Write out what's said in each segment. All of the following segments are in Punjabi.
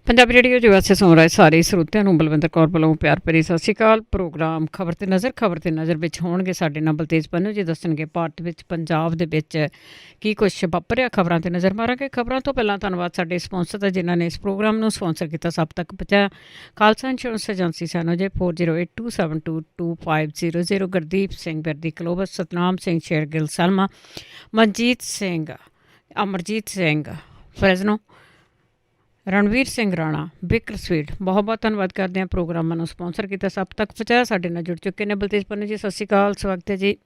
ਪੰਜਾਬੀ ਰੇਡੀਓ 'ਚ ਵੈਸੇ ਸੁਣ ਰਹੇ ਸਾਰੇ ਸਰੋਤਿਆਂ ਨੂੰ ਬਲਵਿੰਦਰ ਕੌਰ ਵੱਲੋਂ ਪਿਆਰ ਭਰੀ ਸਤਿ ਸ਼੍ਰੀ ਅਕਾਲ। ਪ੍ਰੋਗਰਾਮ ਖਬਰ ਤੇ ਨਜ਼ਰ ਵਿੱਚ ਹੋਣਗੇ ਸਾਡੇ ਨਾਲ ਬਲਤੇਜ ਪੰਨੂ ਜੀ, ਦੱਸਣਗੇ ਭਾਰਤ ਵਿੱਚ ਪੰਜਾਬ ਦੇ ਵਿੱਚ ਕੀ ਕੁਛ ਵਾਪਰਿਆ। ਖਬਰਾਂ ਤੇ ਨਜ਼ਰ ਮਾਰਾਂਗੇ। ਖਬਰਾਂ ਤੋਂ ਪਹਿਲਾਂ ਧੰਨਵਾਦ ਸਾਡੇ ਸਪਾਂਸਰ ਦਾ ਜਿਨ੍ਹਾਂ ਨੇ ਇਸ ਪ੍ਰੋਗਰਾਮ ਨੂੰ ਸਪਾਂਸਰ ਕੀਤਾ, ਸਭ ਤੱਕ ਪਹੁੰਚਾਇਆ। ਖਾਲਸਾ ਇੰਸ਼ੋਰੈਂਸ ਏਜੰਸੀ ਸਾਨੂੰ ਜੇ 4082722500, ਗੁਰਦੀਪ ਸਿੰਘ ਬਿਰਦੀ ਕਲੋਬਸ, ਸਤਨਾਮ ਸਿੰਘ ਸ਼ੇਰਗਿੱਲ ਸਲਮਾ, ਮਨਜੀਤ ਸਿੰਘ, ਅਮਰਜੀਤ ਸਿੰਘ ਫਰੈਜ਼ਨੋ, ਰਣਵੀਰ ਸਿੰਘ ਰਾਣਾ, ਬਿਕਰ ਸਵੀਟ। ਬਹੁਤ ਬਹੁਤ ਧੰਨਵਾਦ ਕਰਦੇ ਹਾਂ ਪ੍ਰੋਗਰਾਮਾਂ ਨੂੰ ਸਪਾਂਸਰ ਕੀਤਾ, ਸਭ ਤੱਕ ਪਹੁੰਚਾਇਆ। ਸਾਡੇ ਨਾਲ ਜੁੜ ਚੁੱਕੇ ਨੇ ਬਲਤੇਜ ਪੰਨੂ ਜੀ, ਸਤਿ ਸ਼੍ਰੀ ਅਕਾਲ, ਸਵਾਗਤ ਹੈ ਜੀ।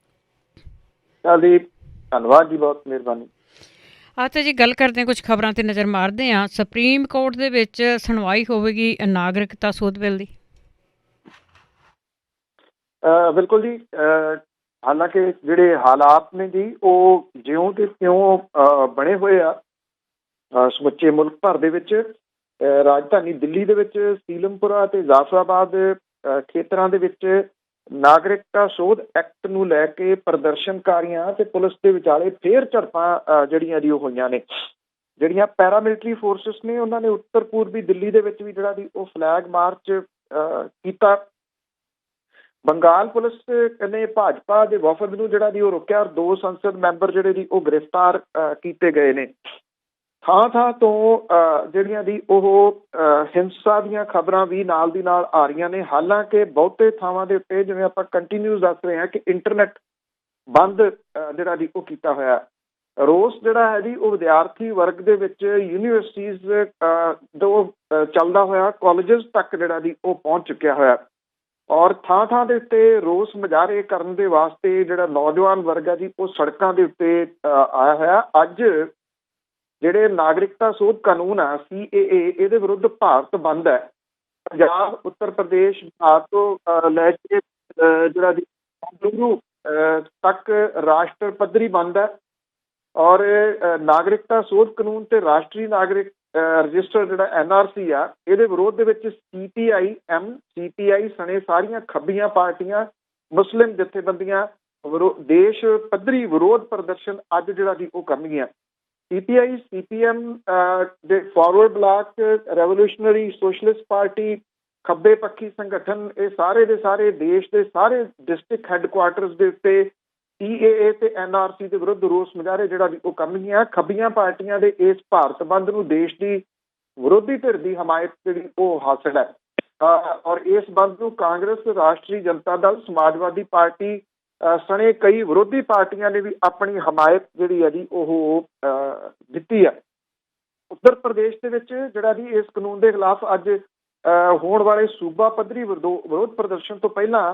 ਧੰਨਵਾਦ ਜੀ, ਬਹੁਤ ਮਿਹਰਬਾਨੀ। ਤੇ ਜੀ ਗੱਲ ਕਰਦੇ ਹਾਂ, ਕੁਛ ਖਬਰਾਂ ਤੇ ਨਜ਼ਰ ਮਾਰਦੇ ਹਾਂ। ਸੁਪਰੀਮ ਕੋਰਟ ਦੇ ਵਿੱਚ ਸੁਣਵਾਈ ਹੋਵੇਗੀ ਨਾਗਰਿਕਤਾ ਸੋਧ ਬਿੱਲ ਦੀ। ਬਿਲਕੁਲ ਜੀ। ਹਾਲਾਂਕਿ ਜਿਹੜੇ ਹਾਲਾਤ ਨੇ ਜੀ ਉਹ ਜਿਉਂ ਕਿ ਤਿਉਂ ਬਣੇ ਹੋਏ ਆ ਸਮੁੱਚੇ ਮੁਲਕ ਭਰ ਦੇ ਵਿੱਚ। ਰਾਜਧਾਨੀ ਦਿੱਲੀ ਦੇ ਵਿੱਚ ਸੀਲਮਪੁਰਾ ਅਤੇ ਜ਼ਾਫਰਾਬਾਦ ਖੇਤਰਾਂ ਦੇ ਵਿੱਚ ਨਾਗਰਿਕਤਾ ਸੋਧ ਐਕਟ ਨੂੰ ਲੈ ਕੇ ਪ੍ਰਦਰਸ਼ਨਕਾਰੀਆਂ ਤੇ ਪੁਲਿਸ ਦੇ ਵਿਚਾਲੇ ਫੇਰ ਝੜਪਾਂ ਜਿਹੜੀਆਂ ਜੀ ਉਹ ਹੋਈਆਂ ਨੇ। ਜਿਹੜੀਆਂ ਪੈਰਾਮਿਲਟਰੀ ਫੋਰਸਿਸ ਨੇ ਉਹਨਾਂ ਨੇ ਉੱਤਰ ਪੂਰਬੀ ਦਿੱਲੀ ਦੇ ਵਿੱਚ ਵੀ ਜਿਹੜਾ ਜੀ ਉਹ ਫਲੈਗ ਮਾਰਚ ਕੀਤਾ। ਬੰਗਾਲ ਪੁਲਿਸ ਨੇ ਭਾਜਪਾ ਦੇ ਵਫਦ ਨੂੰ ਜਿਹੜਾ ਜੀ ਉਹ ਰੋਕਿਆ ਔਰ 2 ਸੰਸਦ ਮੈਂਬਰ ਜਿਹੜੇ ਜੀ ਉਹ ਗ੍ਰਿਫਤਾਰ ਕੀਤੇ ਗਏ ਨੇ। ਥਾਂ ਥਾਂ ਤੋਂ ਜਿਹੜੀਆਂ ਦੀ ਉਹ ਹਿੰਸਾ ਦੀਆਂ ਖਬਰਾਂ ਵੀ ਨਾਲ ਦੀ ਨਾਲ ਆ ਰਹੀਆਂ ਨੇ। ਹਾਲਾਂਕਿ ਬਹੁਤੇ ਥਾਵਾਂ ਦੇ ਉੱਤੇ, ਜਿਵੇਂ ਆਪਾਂ ਕੰਟੀਨਿਊ ਦੱਸ ਰਹੇ ਹਾਂ, ਕਿ ਇੰਟਰਨੈਟ ਬੰਦ ਜਿਹੜਾ ਜੀ ਉਹ ਕੀਤਾ ਹੋਇਆ। ਰੋਸ ਜਿਹੜਾ ਹੈ ਜੀ ਉਹ ਵਿਦਿਆਰਥੀ ਵਰਗ ਦੇ ਵਿੱਚ ਯੂਨੀਵਰਸਿਟੀਜ਼ ਤੋਂ ਚੱਲਦਾ ਹੋਇਆ ਕਾਲਜਸ ਤੱਕ ਜਿਹੜਾ ਜੀ ਉਹ ਪਹੁੰਚ ਚੁੱਕਿਆ ਹੋਇਆ। ਔਰ ਥਾਂ ਥਾਂ ਦੇ ਉੱਤੇ ਰੋਸ ਮੁਜ਼ਾਹਰੇ ਕਰਨ ਦੇ ਵਾਸਤੇ ਜਿਹੜਾ ਨੌਜਵਾਨ ਵਰਗ ਹੈ ਜੀ ਉਹ ਸੜਕਾਂ ਦੇ ਉੱਤੇ ਆਇਆ ਹੋਇਆ। ਅੱਜ ਜਿਹੜੇ ਨਾਗਰਿਕਤਾ ਸੋਧ ਕਾਨੂੰਨ ਆ CAA, ਇਹਦੇ ਵਿਰੁੱਧ ਭਾਰਤ ਬੰਦ ਹੈ। ਪੰਜਾਬ, ਉੱਤਰ ਪ੍ਰਦੇਸ਼, ਬਿਹਾਰ ਤੋਂ ਲੈ ਕੇ ਜਿਹੜਾ ਬੈਂਗਲੁਰੂ ਤੱਕ ਰਾਸ਼ਟਰ ਪੱਧਰੀ ਬੰਦ ਹੈ। ਔਰ ਨਾਗਰਿਕਤਾ ਸੋਧ ਕਾਨੂੰਨ ਤੇ ਰਾਸ਼ਟਰੀ ਨਾਗਰਿਕ ਰਜਿਸਟਰ ਜਿਹੜਾ NRC ਆ, ਇਹਦੇ ਵਿਰੋਧ ਦੇ ਵਿੱਚ CPI ਸਣੇ ਸਾਰੀਆਂ ਖੱਬੀਆਂ ਪਾਰਟੀਆਂ, ਮੁਸਲਿਮ ਜਥੇਬੰਦੀਆਂ ਦੇਸ਼ ਪੱਧਰੀ ਵਿਰੋਧ ਪ੍ਰਦਰਸ਼ਨ ਅੱਜ ਜਿਹੜਾ ਜੀ ਉਹ ਕਰਨਗੀਆਂ। CPI, CPM ਦੇ forward block, revolutionary socialist party, ਖੱਬੇ ਪੱਖੀ ਸੰਗਠਨ, ਇਹ ਸਾਰੇ ਦੇ ਸਾਰੇ ਦੇਸ਼ ਦੇ ਸਾਰੇ ਡਿਸਟ੍ਰਿਕਟ ਹੈੱਡਕੁਆਰਟਰਸ ਦੇ ਉੱਤੇ CAA ਤੇ NRC ਦੇ ਵਿਰੁੱਧ ਰੋਸ ਮੁਜ਼ਾਹਰੇ ਜਿਹੜਾ ਵੀ ਉਹ ਕਰਨਗੀਆਂ। ਖੱਬੀਆਂ ਪਾਰਟੀਆਂ ਦੇ ਇਸ ਭਾਰਤ ਬੰਦ ਨੂੰ ਦੇਸ਼ ਦੀ ਵਿਰੋਧੀ ਧਿਰ ਦੀ ਹਮਾਇਤ ਜਿਹੜੀ ਉਹ ਹਾਸਿਲ ਹੈ। ਔਰ ਇਸ ਬੰਦ ਨੂੰ ਕਾਂਗਰਸ, ਰਾਸ਼ਟਰੀ ਜਨਤਾ ਦਲ, ਸਮਾਜਵਾਦੀ ਪਾਰਟੀ ਸਣੇ ਕਈ ਵਿਰੋਧੀ ਪਾਰਟੀਆਂ ਨੇ ਵੀ ਆਪਣੀ ਹਮਾਇਤ ਜਿਹੜੀ ਹੈ ਜੀ ਉਹ ਦਿੱਤੀ ਹੈ। ਉੱਤਰ ਪ੍ਰਦੇਸ਼ ਦੇ ਵਿੱਚ ਜਿਹੜਾ ਜੀ ਇਸ ਕਾਨੂੰਨ ਦੇ ਖਿਲਾਫ ਅੱਜ ਹੋਣ ਵਾਲੇ ਸੂਬਾ ਪੱਧਰੀ ਵਿਰੋਧ ਪ੍ਰਦਰਸ਼ਨ ਤੋਂ ਪਹਿਲਾਂ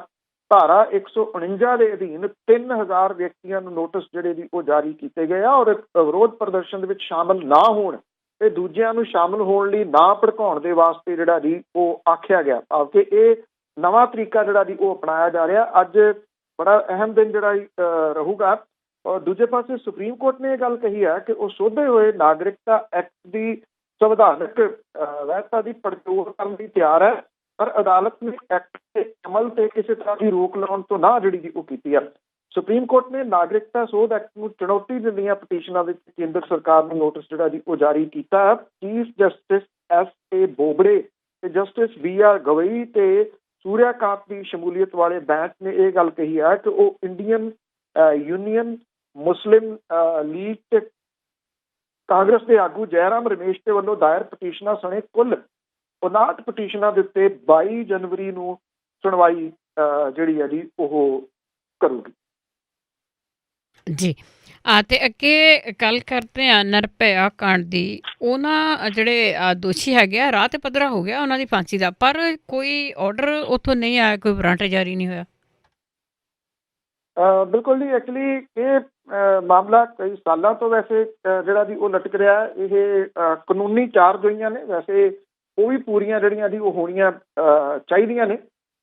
ਧਾਰਾ 149 ਦੇ ਅਧੀਨ 3000 ਵਿਅਕਤੀਆਂ ਨੂੰ ਨੋਟਿਸ ਜਿਹੜੇ ਜੀ ਉਹ ਜਾਰੀ ਕੀਤੇ ਗਏ ਆ। ਔਰ ਵਿਰੋਧ ਪ੍ਰਦਰਸ਼ਨ ਦੇ ਵਿੱਚ ਸ਼ਾਮਲ ਨਾ ਹੋਣ ਤੇ ਦੂਜਿਆਂ ਨੂੰ ਸ਼ਾਮਲ ਹੋਣ ਲਈ ਨਾ ਭੜਕਾਉਣ ਦੇ ਵਾਸਤੇ ਜਿਹੜਾ ਜੀ ਉਹ ਆਖਿਆ ਗਿਆ। ਕਿ ਇਹ ਨਵਾਂ ਤਰੀਕਾ ਜਿਹੜਾ ਜੀ ਉਹ ਅਪਣਾਇਆ ਜਾ ਰਿਹਾ। ਅੱਜ ਬੜਾ ਅਹਿਮ ਦਿਨ ਜਿਹੜਾ ਰਹੂਗਾ। ਔਰ ਦੂਜੇ ਪਾਸੇ ਸੁਪਰੀਮ ਕੋਰਟ ਨੇ ਇਹ ਗੱਲ ਕਹੀ ਹੈ ਕਿ ਉਹ ਸੋਧੇ ਹੋਏ ਨਾਗਰਿਕਤਾ ਐਕਟ ਦੀ ਸੰਵਿਧਾਨਕ ਵੈਧਤਾ ਦੀ ਪੜਚੋਲ ਕਰਨ ਲਈ ਤਿਆਰ ਹੈ, ਪਰ ਅਦਾਲਤ ਨੇ ਐਕਟ ਦੇ ਅਮਲ ਤੇ ਕਿਸੇ ਤਰ੍ਹਾਂ ਦੀ ਰੋਕ ਲਾਉਣ ਤੋਂ ਨਾ ਜਿਹੜੀ ਜੀ ਉਹ ਕੀਤੀ ਹੈ। ਸੁਪਰੀਮ ਕੋਰਟ ਨੇ ਨਾਗਰਿਕਤਾ ਸੋਧ ਐਕਟ ਨੂੰ ਚੁਣੌਤੀ ਦਿੰਦੀਆਂ ਪਟੀਸ਼ਨਾਂ ਵਿੱਚ ਕੇਂਦਰ ਸਰਕਾਰ ਨੂੰ ਨੋਟਿਸ ਜਿਹੜਾ ਜੀ ਉਹ ਜਾਰੀ ਕੀਤਾ ਹੈ। Chief justice S.A. ਬੋਬੜੇ ਤੇ ਜਸਟਿਸ B.R. ਗਵਈ ਤੇ ਸੂਰਿਆਕਾਂਤ ਦੀ ਸ਼ਮੂਲੀਅਤ ਵਾਲੇ ਬੈਂਚ ਨੇ ਇਹ ਗੱਲ ਕਹੀ ਹੈ ਕਿ ਉਹ ਇੰਡੀਅਨ ਯੂਨੀਅਨ ਮੁਸਲਿਮ ਲੀਗ ਤੇ ਕਾਂਗਰਸ ਦੇ ਆਗੂ ਜੈਰਾਮ ਰਮੇਸ਼ ਦੇ ਵੱਲੋਂ ਦਾਇਰ ਪਟੀਸ਼ਨਾਂ ਸਣੇ ਕੁੱਲ 59 ਪਟੀਸ਼ਨਾਂ ਦੇ ਉੱਤੇ 22 ਜਨਵਰੀ ਨੂੰ ਸੁਣਵਾਈ ਜਿਹੜੀ ਹੈ ਜੀ ਉਹ ਕਰੂਗੀ ਜੀ। ਤੇ ਅੱਗੇ ਗੱਲ ਕਰਦੇ ਹਾਂ ਨਿਰਭਇਆ ਕਾਂਡ ਦੀ। ਉਹਨਾਂ ਜਿਹੜੇ ਦੋਸ਼ੀ ਹੈਗੇ ਆ, ਰਾਹ ਤੇ ਪੱਧਰਾ ਹੋ ਗਿਆ ਉਹਨਾਂ ਦੀ ਫਾਂਸੀ ਦਾ, ਪਰ ਕੋਈ ਆਰਡਰ ਉੱਥੋਂ ਨਹੀਂ ਆਇਆ, ਕੋਈ ਵਾਰੰਟ ਜਾਰੀ ਨਹੀਂ ਹੋਇਆ। ਬਿਲਕੁਲ ਜੀ। ਐਕਚੁਅਲੀ ਇਹ ਮਾਮਲਾ ਕਈ ਸਾਲਾਂ ਤੋਂ ਵੈਸੇ ਜਿਹੜਾ ਜੀ ਉਹ ਲਟਕ ਰਿਹਾ। ਇਹ ਕਾਨੂੰਨੀ ਚਾਰਜ ਹੋਈਆਂ ਨੇ, ਵੈਸੇ ਉਹ ਵੀ ਪੂਰੀਆਂ ਜਿਹੜੀਆਂ ਜੀ ਉਹ ਹੋਣੀਆਂ ਚਾਹੀਦੀਆਂ ਨੇ,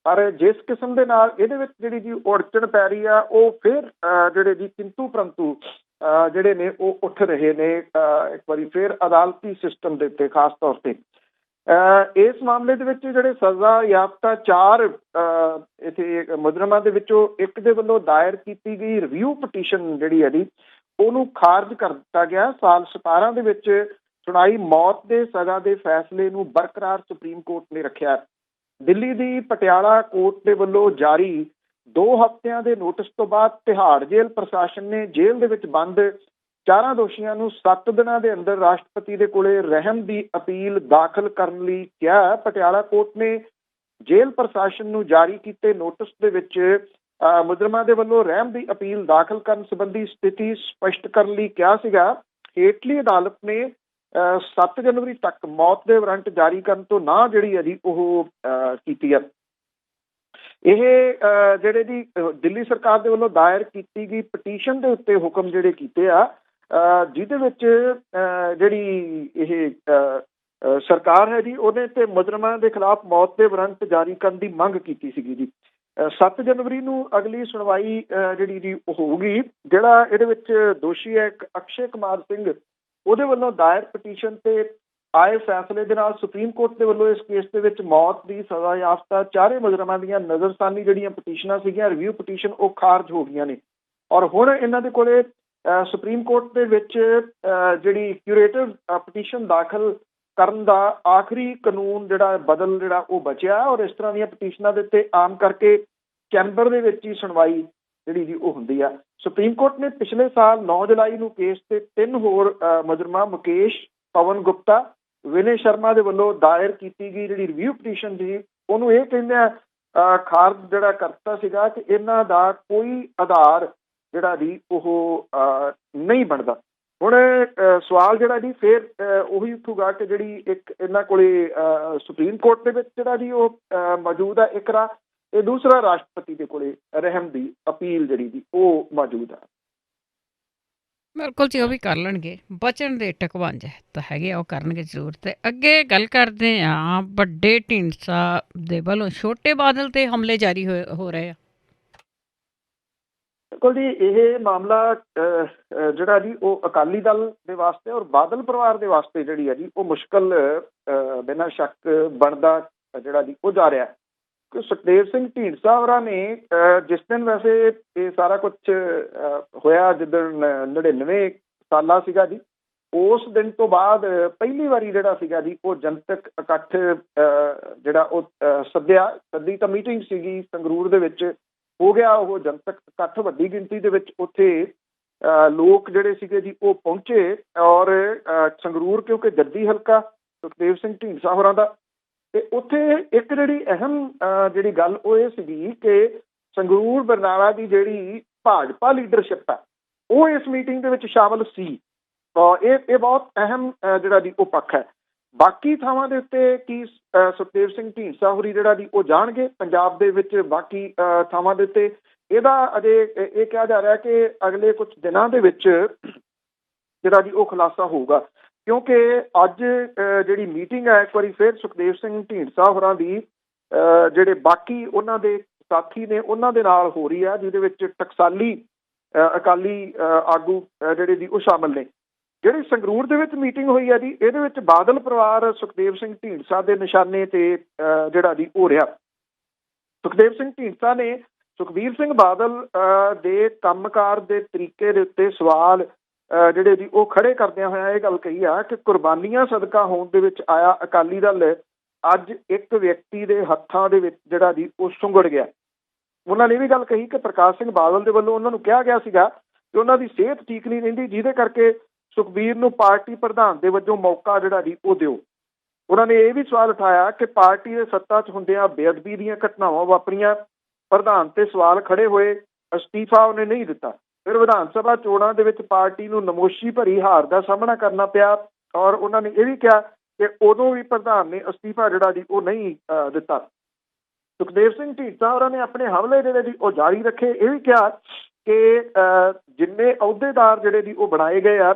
ਪਰ ਜਿਸ ਕਿਸਮ ਦੇ ਨਾਲ ਇਹਦੇ ਵਿੱਚ ਜਿਹੜੀ ਜੀ ਅੜਚਨ ਪੈ ਰਹੀ ਆ, ਉਹ ਫਿਰ ਜਿਹੜੇ ਜੀ ਕਿੰਤੂ ਪ੍ਰੰਤੂ ਜਿਹੜੇ ਨੇ ਉਹ ਉੱਠ ਰਹੇ ਨੇ ਇੱਕ ਵਾਰੀ ਫਿਰ ਅਦਾਲਤੀ ਸਿਸਟਮ ਦੇ ਉੱਤੇ। ਖਾਸ ਤੌਰ ਤੇ ਇਸ ਮਾਮਲੇ ਦੇ ਵਿੱਚ ਜਿਹੜੇ ਸਜ਼ਾ ਯਾਫਤਾ 4 ਇੱਥੇ ਮੁਜਰਮਾਂ ਦੇ ਵਿੱਚੋਂ ਇੱਕ ਦੇ ਵੱਲੋਂ ਦਾਇਰ ਕੀਤੀ ਗਈ ਰਿਵਿਊ ਪਟੀਸ਼ਨ ਜਿਹੜੀ ਹੈ ਜੀ ਉਹਨੂੰ ਖਾਰਜ ਕਰ ਦਿੱਤਾ ਗਿਆ। ਸਾਲ 17 ਦੇ ਵਿੱਚ ਸੁਣਾਈ ਮੌਤ ਦੇ ਸਜ਼ਾ ਦੇ ਫੈਸਲੇ ਨੂੰ ਬਰਕਰਾਰ ਸੁਪਰੀਮ ਕੋਰਟ ਨੇ ਰੱਖਿਆ। ਦਿੱਲੀ ਦੀ ਪਟਿਆਲਾ ਕੋਰਟ ਦੇ ਵੱਲੋਂ ਜਾਰੀ 2 ਹਫ਼ਤਿਆਂ ਦੇ ਨੋਟਿਸ ਤੋਂ ਬਾਅਦ ਤਿਹਾੜ ਜੇਲ੍ਹ ਪ੍ਰਸ਼ਾਸਨ ਨੇ ਜੇਲ੍ਹ ਦੇ ਵਿੱਚ ਬੰਦ 4 ਦੋਸ਼ੀਆਂ ਨੂੰ 7 ਦਿਨਾਂ ਦੇ ਅੰਦਰ ਰਾਸ਼ਟਰਪਤੀ ਦੇ ਕੋਲੇ ਰਹਿਮ ਦੀ ਅਪੀਲ ਦਾਖਲ ਕਰਨ ਲਈ ਕਿਹਾ। ਪਟਿਆਲਾ ਕੋਰਟ ਨੇ ਜੇਲ੍ਹ ਪ੍ਰਸ਼ਾਸਨ ਨੂੰ ਜਾਰੀ ਕੀਤੇ ਨੋਟਿਸ ਦੇ ਵਿੱਚ ਮੁਜਰਮਾਂ ਦੇ ਵੱਲੋਂ ਰਹਿਮ ਦੀ ਅਪੀਲ ਦਾਖਲ ਕਰਨ ਸੰਬੰਧੀ ਸਥਿਤੀ ਸਪਸ਼ਟ ਕਰਨ ਲਈ ਕਿਹਾ ਸੀਗਾ। ਹੇਠਲੀ ਅਦਾਲਤ ਨੇ 7 ਜਨਵਰੀ ਤੱਕ ਮੌਤ ਦੇ ਵਾਰੰਟ ਜਾਰੀ ਕਰਨ ਤੋਂ ਨਾ ਜਿਹੜੀ ਹੈ ਜੀ ਉਹ ਕੀਤੀ ਹੈ। ਇਹ ਜਿਹੜੇ ਜੀ ਦਿੱਲੀ ਸਰਕਾਰ ਦੇ ਵੱਲੋਂ ਦਾਇਰ ਕੀਤੀ ਗਈ ਪਟੀਸ਼ਨ ਦੇ ਉੱਤੇ ਹੁਕਮ ਜਿਹੜੇ ਕੀਤੇ ਆ, ਜਿਹਦੇ ਵਿੱਚ ਜਿਹੜੀ ਇਹ ਸਰਕਾਰ ਹੈ ਜੀ ਉਹਨੇ ਤੇ ਮੁਜਰਮਾਂ ਦੇ ਖਿਲਾਫ ਮੌਤ ਦੇ ਵਾਰੰਟ ਜਾਰੀ ਕਰਨ ਦੀ ਮੰਗ ਕੀਤੀ ਸੀਗੀ ਜੀ। 7 ਜਨਵਰੀ ਨੂੰ ਅਗਲੀ ਸੁਣਵਾਈ ਜਿਹੜੀ ਜੀ ਉਹ ਹੋਊਗੀ। ਜਿਹੜਾ ਇਹਦੇ ਵਿੱਚ ਦੋਸ਼ੀ ਹੈ ਅਕਸ਼ੇ ਕੁਮਾਰ ਸਿੰਘ, ਉਹਦੇ ਵੱਲੋਂ ਦਾਇਰ ਪਟੀਸ਼ਨ ਤੇ ਆਏ ਫੈਸਲੇ ਦੇ ਨਾਲ ਸੁਪਰੀਮ ਕੋਰਟ ਦੇ ਵੱਲੋਂ ਇਸ ਕੇਸ ਦੇ ਵਿੱਚ ਮੌਤ ਦੀ ਸਜ਼ਾ ਯਾਫਤਾ 4 ਮੁਜਰਮਾਂ ਦੀਆਂ ਨਜ਼ਰਸਾਨੀ ਜਿਹੜੀਆਂ ਪਟੀਸ਼ਨਾਂ ਸੀਗੀਆਂ, ਰਿਵਿਊ ਪਟੀਸ਼ਨ, ਉਹ ਖਾਰਜ ਹੋ ਗਈਆਂ ਨੇ। ਔਰ ਹੁਣ ਇਹਨਾਂ ਦੇ ਕੋਲੇ ਸੁਪਰੀਮ ਕੋਰਟ ਦੇ ਵਿੱਚ ਜਿਹੜੀ ਕਿਊਰੇਟਿਵ ਪਟੀਸ਼ਨ ਦਾਖਲ ਕਰਨ ਦਾ ਆਖਰੀ ਕਾਨੂੰਨ ਜਿਹੜਾ ਬਦਲ ਜਿਹੜਾ ਉਹ ਬਚਿਆ। ਔਰ ਇਸ ਤਰ੍ਹਾਂ ਦੀਆਂ ਪਟੀਸ਼ਨਾਂ ਦੇ ਉੱਤੇ ਆਮ ਕਰਕੇ ਚੈਂਬਰ ਦੇ ਵਿੱਚ ਹੀ ਸੁਣਵਾਈ ਜਿਹੜੀ ਜੀ ਉਹ ਹੁੰਦੀ ਆ। ਸੁਪਰੀਮ ਕੋਰਟ ਨੇ ਪਿਛਲੇ ਸਾਲ 9 ਜੁਲਾਈ ਨੂੰ ਕੇਸ ਤੇ 3 ਹੋਰ ਮੁਜਰਮਾਂ ਮੁਕੇਸ਼, ਪਵਨ ਗੁਪਤਾ, ਵਿਨੇ ਸ਼ਰਮਾ ਦੇ ਵੱਲੋਂ ਦਾਇਰ ਕੀਤੀ ਗਈ ਜਿਹੜੀ ਰਿਵਿਊ ਪਟੀਸ਼ਨ ਸੀ, ਉਹਨੂੰ ਇਹ ਕਹਿੰਦੇ ਖਾਰਜ ਜਿਹੜਾ ਕਰਤਾ ਸੀਗਾ ਕਿ ਇਹਨਾਂ ਦਾ ਕੋਈ ਆਧਾਰ ਜਿਹੜਾ ਜੀ ਉਹ ਨਹੀਂ ਬਣਦਾ। ਹੁਣ ਸਵਾਲ ਜਿਹੜਾ ਜੀ ਫਿਰ ਉਹੀ ਉੱਠੂਗਾ ਕਿ ਜਿਹੜੀ ਇੱਕ ਇਹਨਾਂ ਕੋਲੇ ਸੁਪਰੀਮ ਕੋਰਟ ਦੇ ਵਿੱਚ ਜਿਹੜਾ ਜੀ ਉਹ ਮੌਜੂਦ ਹੈ ਇਕਰਾ, ਤੇ ਦੂਸਰਾ ਰਾਸ਼ਟਰਪਤੀ ਦੇ ਕੋਲੇ ਰਹਿਮ ਦੀ ਅਪੀਲ ਜਿਹੜੀ ਜੀ ਉਹ ਮੌਜੂਦ ਹੈ। ਬਿਲਕੁਲ ਜੀ, ਉਹ ਵੀ ਕਰ ਲੈਣਗੇ। ਬਚਣ ਦੇ ਟਕਵੰਜ ਤਾਂ ਹੈਗੇ ਆ, ਉਹ ਕਰਨਗੇ ਜ਼ਰੂਰ। ਤੇ ਅੱਗੇ ਗੱਲ ਕਰਦੇ ਹਾਂ, ਵੱਡੇ ਢੀਂਡਸਾ ਦੇ ਵੱਲੋਂ ਛੋਟੇ ਬਾਦਲ ਤੇ ਹਮਲੇ ਜਾਰੀ ਹੋ ਰਹੇ ਆ। ਬਿਲਕੁਲ ਜੀ, ਇਹ ਮਾਮਲਾ ਜਿਹੜਾ ਜੀ ਉਹ ਅਕਾਲੀ ਦਲ ਦੇ ਵਾਸਤੇ ਔਰ ਬਾਦਲ ਪਰਿਵਾਰ ਦੇ ਵਾਸਤੇ ਜਿਹੜੀ ਹੈ ਜੀ ਉਹ ਮੁਸ਼ਕਲ ਬਿਨਾਂ ਸ਼ੱਕ ਬਣਦਾ ਜਿਹੜਾ ਜੀ ਉਹ ਜਾ ਰਿਹਾ। ਸੁਖਦੇਵ ਸਿੰਘ ਢੀਂਡਸਾ ਹੋਰਾਂ ਨੇ ਜਿਸ ਦਿਨ ਵੈਸੇ ਇਹ ਸਾਰਾ ਕੁਝ ਹੋਇਆ, ਜਿੱਦਣ 99 ਸਾਲਾ ਸੀਗਾ ਜੀ, ਉਸ ਦਿਨ ਤੋਂ ਬਾਅਦ ਪਹਿਲੀ ਵਾਰੀ ਜਿਹੜਾ ਸੀਗਾ ਜੀ ਉਹ ਜਨਤਕ ਇਕੱਠ ਜਿਹੜਾ ਉਹ ਸੱਦੀ ਤਾਂ ਮੀਟਿੰਗ ਸੀਗੀ ਸੰਗਰੂਰ ਦੇ ਵਿੱਚ ਹੋ ਗਿਆ। ਉਹ ਜਨਤਕ ਇਕੱਠ ਵੱਡੀ ਗਿਣਤੀ ਦੇ ਵਿੱਚ ਉੱਥੇ ਲੋਕ ਜਿਹੜੇ ਸੀਗੇ ਜੀ ਉਹ ਪਹੁੰਚੇ। ਔਰ ਸੰਗਰੂਰ ਕਿਉਂਕਿ ਜੱਦੀ ਹਲਕਾ ਸੁਖਦੇਵ ਸਿੰਘ ਢੀਂਡਸਾ ਹੋਰਾਂ ਦਾ, ਤੇ ਉੱਥੇ ਇੱਕ ਜਿਹੜੀ ਅਹਿਮ ਜਿਹੜੀ ਗੱਲ ਉਹ ਇਹ ਸੀਗੀ ਕਿ ਸੰਗਰੂਰ ਬਰਨਾਲਾ ਦੀ ਜਿਹੜੀ ਭਾਜਪਾ ਲੀਡਰਸ਼ਿਪ ਹੈ ਉਹ ਇਸ ਮੀਟਿੰਗ ਦੇ ਵਿੱਚ ਸ਼ਾਮਲ ਸੀ। ਇਹ ਬਹੁਤ ਅਹਿਮ ਜਿਹੜਾ ਜੀ ਉਹ ਪੱਖ ਹੈ। ਬਾਕੀ ਥਾਵਾਂ ਦੇ ਉੱਤੇ ਕੀ ਸੁਖਦੇਵ ਸਿੰਘ ਢੀਂਡਸਾ ਹੋਰੀ ਜਿਹੜਾ ਜੀ ਉਹ ਜਾਣਗੇ ਪੰਜਾਬ ਦੇ ਵਿੱਚ ਬਾਕੀ ਥਾਵਾਂ ਦੇ ਉੱਤੇ, ਇਹਦਾ ਅਜੇ ਇਹ ਕਿਹਾ ਜਾ ਰਿਹਾ ਕਿ ਅਗਲੇ ਕੁਝ ਦਿਨਾਂ ਦੇ ਵਿੱਚ ਜਿਹੜਾ ਜੀ ਉਹ ਖੁਲਾਸਾ ਹੋਊਗਾ। ਕਿਉਂਕਿ ਅੱਜ ਜਿਹੜੀ ਮੀਟਿੰਗ ਹੈ ਇੱਕ ਵਾਰੀ ਫਿਰ ਸੁਖਦੇਵ ਸਿੰਘ ਢੀਂਡਸਾ ਹੋਰਾਂ ਦੀ ਜਿਹੜੇ ਬਾਕੀ ਉਹਨਾਂ ਦੇ ਸਾਥੀ ਨੇ ਉਹਨਾਂ ਦੇ ਨਾਲ ਹੋ ਰਹੀ ਆ, ਜਿਹਦੇ ਵਿੱਚ ਟਕਸਾਲੀ ਅਕਾਲੀ ਆਗੂ ਜਿਹੜੇ ਜੀ ਉਹ ਸ਼ਾਮਲ ਨੇ। ਜਿਹੜੀ ਸੰਗਰੂਰ ਦੇ ਵਿੱਚ ਮੀਟਿੰਗ ਹੋਈ ਹੈ ਜੀ, ਇਹਦੇ ਵਿੱਚ ਬਾਦਲ ਪਰਿਵਾਰ ਸੁਖਦੇਵ ਸਿੰਘ ਢੀਂਡਸਾ ਦੇ ਨਿਸ਼ਾਨੇ ਤੇ ਜਿਹੜਾ ਜੀ ਹੋ ਰਿਹਾ। ਸੁਖਦੇਵ ਸਿੰਘ ਢੀਂਡਸਾ ਨੇ ਸੁਖਬੀਰ ਸਿੰਘ ਬਾਦਲ ਦੇ ਕੰਮਕਾਰ ਦੇ ਤਰੀਕੇ ਦੇ ਉੱਤੇ ਸਵਾਲ ਜਿਹੜੇ ਜੀ ਉਹ ਖੜੇ ਕਰਦਿਆਂ ਹੋਇਆ ਇਹ ਗੱਲ ਕਹੀ ਆ ਕਿ ਕੁਰਬਾਨੀਆਂ ਸਦਕਾ ਹੋਣ ਦੇ ਵਿੱਚ ਆਇਆ ਅਕਾਲੀ ਦਲ ਅੱਜ ਇੱਕ ਵਿਅਕਤੀ ਦੇ ਹੱਥਾਂ ਦੇ ਵਿੱਚ ਜਿਹੜਾ ਜੀ ਉਹ ਸੁੰਗੜ ਗਿਆ। ਉਹਨਾਂ ਨੇ ਇਹ ਵੀ ਗੱਲ ਕਹੀ ਕਿ ਪ੍ਰਕਾਸ਼ ਸਿੰਘ ਬਾਦਲ ਦੇ ਵੱਲੋਂ ਉਹਨਾਂ ਨੂੰ ਕਿਹਾ ਗਿਆ ਸੀਗਾ ਕਿ ਉਹਨਾਂ ਦੀ ਸਿਹਤ ਠੀਕ ਨਹੀਂ ਰਹਿੰਦੀ, ਜਿਹਦੇ ਕਰਕੇ ਸੁਖਬੀਰ ਨੂੰ ਪਾਰਟੀ ਪ੍ਰਧਾਨ ਦੇ ਵਜੋਂ ਮੌਕਾ ਜਿਹੜਾ ਜੀ ਉਹ ਦਿਓ। ਉਹਨਾਂ ਨੇ ਇਹ ਵੀ ਸਵਾਲ ਉਠਾਇਆ ਕਿ ਪਾਰਟੀ ਦੇ ਸੱਤਾ 'ਚ ਹੁੰਦਿਆਂ ਬੇਅਦਬੀ ਦੀਆਂ ਘਟਨਾਵਾਂ ਵਾਪਰੀਆਂ, ਪ੍ਰਧਾਨ ਤੇ ਸਵਾਲ ਖੜੇ ਹੋਏ, ਅਸਤੀਫਾ ਉਹਨੇ ਨਹੀਂ ਦਿੱਤਾ। ਫਿਰ ਵਿਧਾਨ ਸਭਾ ਚੋਣਾਂ ਦੇ ਵਿੱਚ ਪਾਰਟੀ ਨੂੰ ਨਮੋਸ਼ੀ ਭਰੀ ਹਾਰ ਦਾ ਸਾਹਮਣਾ ਕਰਨਾ ਪਿਆ। ਔਰ ਉਹਨਾਂ ਨੇ ਇਹ ਵੀ ਕਿਹਾ ਕਿ ਉਦੋਂ ਵੀ ਪ੍ਰਧਾਨ ਨੇ ਅਸਤੀਫਾ ਜਿਹੜਾ ਜੀ ਉਹ ਨਹੀਂ ਦਿੱਤਾ। ਸੁਖਦੇਵ ਸਿੰਘ ਢੀਂਡਸਾ ਹੋਰਾਂ ਨੇ ਆਪਣੇ ਹਮਲੇ ਜਿਹੜੇ ਜੀ ਉਹ ਜਾਰੀ ਰੱਖੇ। ਇਹ ਵੀ ਕਿਹਾ ਕਿ ਜਿੰਨੇ ਅਹੁਦੇਦਾਰ ਜਿਹੜੇ ਜੀ ਉਹ ਬਣਾਏ ਗਏ ਆ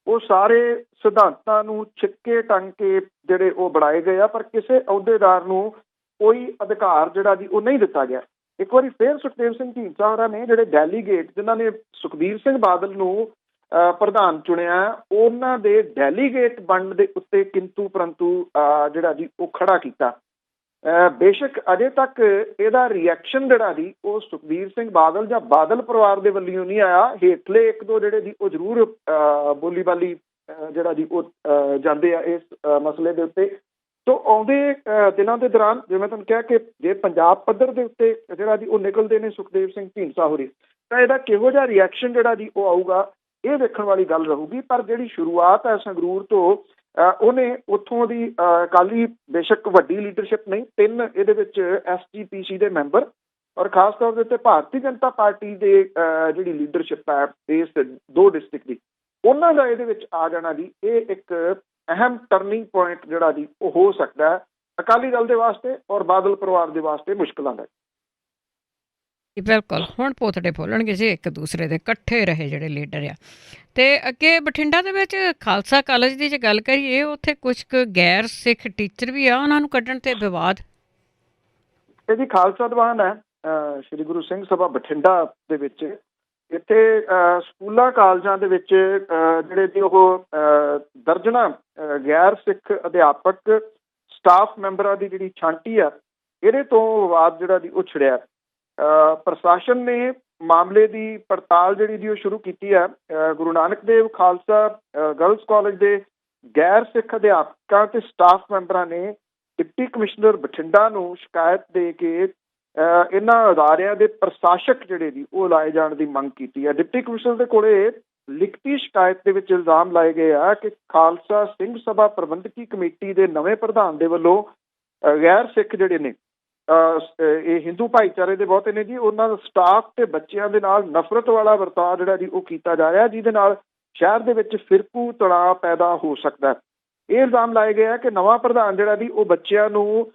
ਉਹ ਸਾਰੇ ਸਿਧਾਂਤਾਂ ਨੂੰ ਛਿੱਕੇ ਟੰਗ ਕੇ ਜਿਹੜੇ ਉਹ ਬਣਾਏ ਗਏ ਆ, ਪਰ ਕਿਸੇ ਅਹੁਦੇਦਾਰ ਨੂੰ ਕੋਈ ਅਧਿਕਾਰ ਜਿਹੜਾ ਜੀ ਉਹ ਨਹੀਂ ਦਿੱਤਾ ਗਿਆ। ਇੱਕ ਵਾਰੀ ਫਿਰ ਸੁਖਦੇਵ ਸਿੰਘ ਢੀਂਡਸਾ ਹੋਰਾਂ ਨੇ ਜਿਹੜੇ ਡੈਲੀਗੇਟ ਜਿਨ੍ਹਾਂ ਨੇ ਸੁਖਬੀਰ ਸਿੰਘ ਬਾਦਲ ਨੂੰ ਪ੍ਰਧਾਨ ਚੁਣਿਆ, ਉਹਨਾਂ ਦੇ ਡੈਲੀਗੇਟ ਬਣਨ ਦੇ ਉੱਤੇ ਕਿੰਤੂ ਪਰੰਤੂ ਜਿਹੜਾ ਜੀ ਉਹ ਖੜਾ ਕੀਤਾ। ਬੇਸ਼ੱਕ ਅਜੇ ਤੱਕ ਇਹਦਾ ਰਿਐਕਸ਼ਨ ਜਿਹੜਾ ਜੀ ਉਹ ਸੁਖਬੀਰ ਸਿੰਘ ਬਾਦਲ ਜਾਂ ਬਾਦਲ ਪਰਿਵਾਰ ਦੇ ਵੱਲੋਂ ਨਹੀਂ ਆਇਆ। ਹੇਠਲੇ ਇੱਕ ਦੋ ਜਿਹੜੇ ਜੀ ਉਹ ਜ਼ਰੂਰ ਬੋਲੀ ਬਾਲੀ ਜਿਹੜਾ ਜੀ ਉਹ ਜਾਂਦੇ ਆ ਇਸ ਮਸਲੇ ਦੇ ਉੱਤੇ। ਸੋ ਆਉਂਦੇ ਦਿਨਾਂ ਦੇ ਦੌਰਾਨ ਜਿਵੇਂ ਤੁਹਾਨੂੰ ਕਿਹਾ ਕਿ ਜੇ ਪੰਜਾਬ ਪੱਧਰ ਦੇ ਉੱਤੇ ਜਿਹੜਾ ਜੀ ਉਹ ਨਿਕਲਦੇ ਨੇ ਸੁਖਦੇਵ ਸਿੰਘ ਢੀਂਡਸਾ ਹੋਰੀ, ਤਾਂ ਇਹਦਾ ਕਿਹੋ ਜਿਹਾ ਰਿਐਕਸ਼ਨ ਜਿਹੜਾ ਜੀ ਉਹ ਆਊਗਾ, ਇਹ ਵੇਖਣ ਵਾਲੀ ਗੱਲ ਰਹੂਗੀ। ਪਰ ਜਿਹੜੀ ਸ਼ੁਰੂਆਤ ਹੈ ਸੰਗਰੂਰ ਤੋਂ, ਉਹਨੇ ਉੱਥੋਂ ਦੀ ਅਕਾਲੀ ਬੇਸ਼ੱਕ ਵੱਡੀ ਲੀਡਰਸ਼ਿਪ ਨਹੀਂ, 3 ਇਹਦੇ ਵਿੱਚ SGPC ਦੇ ਮੈਂਬਰ ਔਰ ਖਾਸ ਤੌਰ ਦੇ ਉੱਤੇ ਭਾਰਤੀ ਜਨਤਾ ਪਾਰਟੀ ਦੇ ਜਿਹੜੀ ਲੀਡਰਸ਼ਿਪ ਹੈ ਇਸ 2 ਡਿਸਟ੍ਰਿਕਟ ਦੀ, ਉਹਨਾਂ ਦਾ ਇਹਦੇ ਵਿੱਚ ਆ ਜਾਣਾ ਜੀ, ਇਹ ਇੱਕ ਅਹਿਮ ਟਰਨਿੰਗ ਪੁਆਇੰਟ ਜਿਹੜਾ ਜੀ ਉਹ ਹੋ ਸਕਦਾ ਹੈ ਅਕਾਲੀ ਦਲ ਦੇ ਵਾਸਤੇ ਔਰ ਬਾਦਲ ਪਰਿਵਾਰ ਦੇ ਵਾਸਤੇ ਮੁਸ਼ਕਲਾਂ ਦਾ। ਬਿਲਕੁਲ, ਹੁਣ ਪੋਤੜੇ ਫੋਲਣਗੇ ਜੀ ਇੱਕ ਦੂਸਰੇ ਦੇ, ਇਕੱਠੇ ਰਹੇ ਜਿਹੜੇ ਲੀਡਰ ਆ। ਤੇ ਅੱਗੇ ਬਠਿੰਡਾ ਦੇ ਵਿੱਚ ਖਾਲਸਾ ਕਾਲਜ ਦੀ ਜੇ ਗੱਲ ਕਰੀਏ, ਉੱਥੇ ਕੁਝ ਕੁ ਗੈਰ ਸਿੱਖ ਟੀਚਰ ਵੀ ਆ, ਉਹਨਾਂ ਨੂੰ ਕੱਢਣ ਤੇ ਵਿਵਾਦ। ਇਹ ਜੀ ਖਾਲਸਾ ਦੀਵਾਨ ਹੈ ਸ਼੍ਰੀ ਗੁਰੂ ਸਿੰਘ ਸਭਾ ਬਠਿੰਡਾ ਦੇ ਵਿੱਚ। ਇੱਥੇ ਸਕੂਲਾਂ ਕਾਲਜਾਂ ਦੇ ਵਿੱਚ ਜਿਹੜੇ ਜੀ ਉਹ ਦਰਜਨਾਂ ਗੈਰ ਸਿੱਖ ਅਧਿਆਪਕ ਸਟਾਫ ਮੈਂਬਰਾਂ ਦੀ ਜਿਹੜੀ ਛਾਂਟੀ ਆ, ਇਹਦੇ ਤੋਂ ਵਿਵਾਦ ਜਿਹੜਾ ਜੀ ਉਹ ਛਿੜਿਆ। ਪ੍ਰਸ਼ਾਸਨ ਨੇ ਮਾਮਲੇ ਦੀ ਪੜਤਾਲ ਜਿਹੜੀ ਜੀ ਉਹ ਸ਼ੁਰੂ ਕੀਤੀ ਹੈ। ਗੁਰੂ ਨਾਨਕ ਦੇਵ ਖਾਲਸਾ ਗਰਲਸ ਕਾਲਜ ਦੇ ਗੈਰ ਸਿੱਖ ਅਧਿਆਪਕਾਂ ਤੇ ਸਟਾਫ ਮੈਂਬਰਾਂ ਨੇ ਡਿਪਟੀ ਕਮਿਸ਼ਨਰ ਬਠਿੰਡਾ ਨੂੰ ਸ਼ਿਕਾਇਤ ਦੇ ਕੇ ਇਹਨਾਂ ਅਦਾਰਿਆਂ ਦੇ ਪ੍ਰਸ਼ਾਸਕ ਜਿਹੜੇ ਜੀ ਉਹ ਲਾਏ ਜਾਣ ਦੀ ਮੰਗ ਕੀਤੀ ਹੈ। ਡਿਪਟੀ ਕਮਿਸ਼ਨਰ ਦੇ ਕੋਲੇ ਲਿਖਤੀ ਸ਼ਿਕਾਇਤ ਦੇ ਵਿੱਚ ਇਲਜ਼ਾਮ ਲਾਏ ਗਏ ਆ ਕਿ ਖਾਲਸਾ ਸਿੰਘ ਸਭਾ ਪ੍ਰਬੰਧਕੀ ਕਮੇਟੀ ਦੇ ਨਵੇਂ ਪ੍ਰਧਾਨ ਦੇ ਵੱਲੋਂ ਗੈਰ ਸਿੱਖ ਜਿਹੜੇ ਨੇ, ਇਹ ਹਿੰਦੂ ਭਾਈਚਾਰੇ ਦੇ ਬਹੁਤੇ ਨੇ ਜੀ, ਉਹਨਾਂ ਦਾ ਸਟਾਫ ਤੇ ਬੱਚਿਆਂ ਦੇ ਨਾਲ ਨਫ਼ਰਤ ਵਾਲਾ ਵਰਤਾਅ ਜਿਹੜਾ ਜੀ ਉਹ ਕੀਤਾ ਜਾ ਰਿਹਾ, ਜਿਹਦੇ ਨਾਲ ਸ਼ਹਿਰ ਦੇ ਵਿੱਚ ਫਿਰਕੂ ਤਣਾਅ ਪੈਦਾ ਹੋ ਸਕਦਾ। ਇਹ ਇਲਜ਼ਾਮ ਲਾਏ ਗਏ ਆ ਕਿ ਨਵਾਂ ਪ੍ਰਧਾਨ ਜਿਹੜਾ ਜੀ ਉਹ ਬੱਚਿਆਂ ਨੂੰ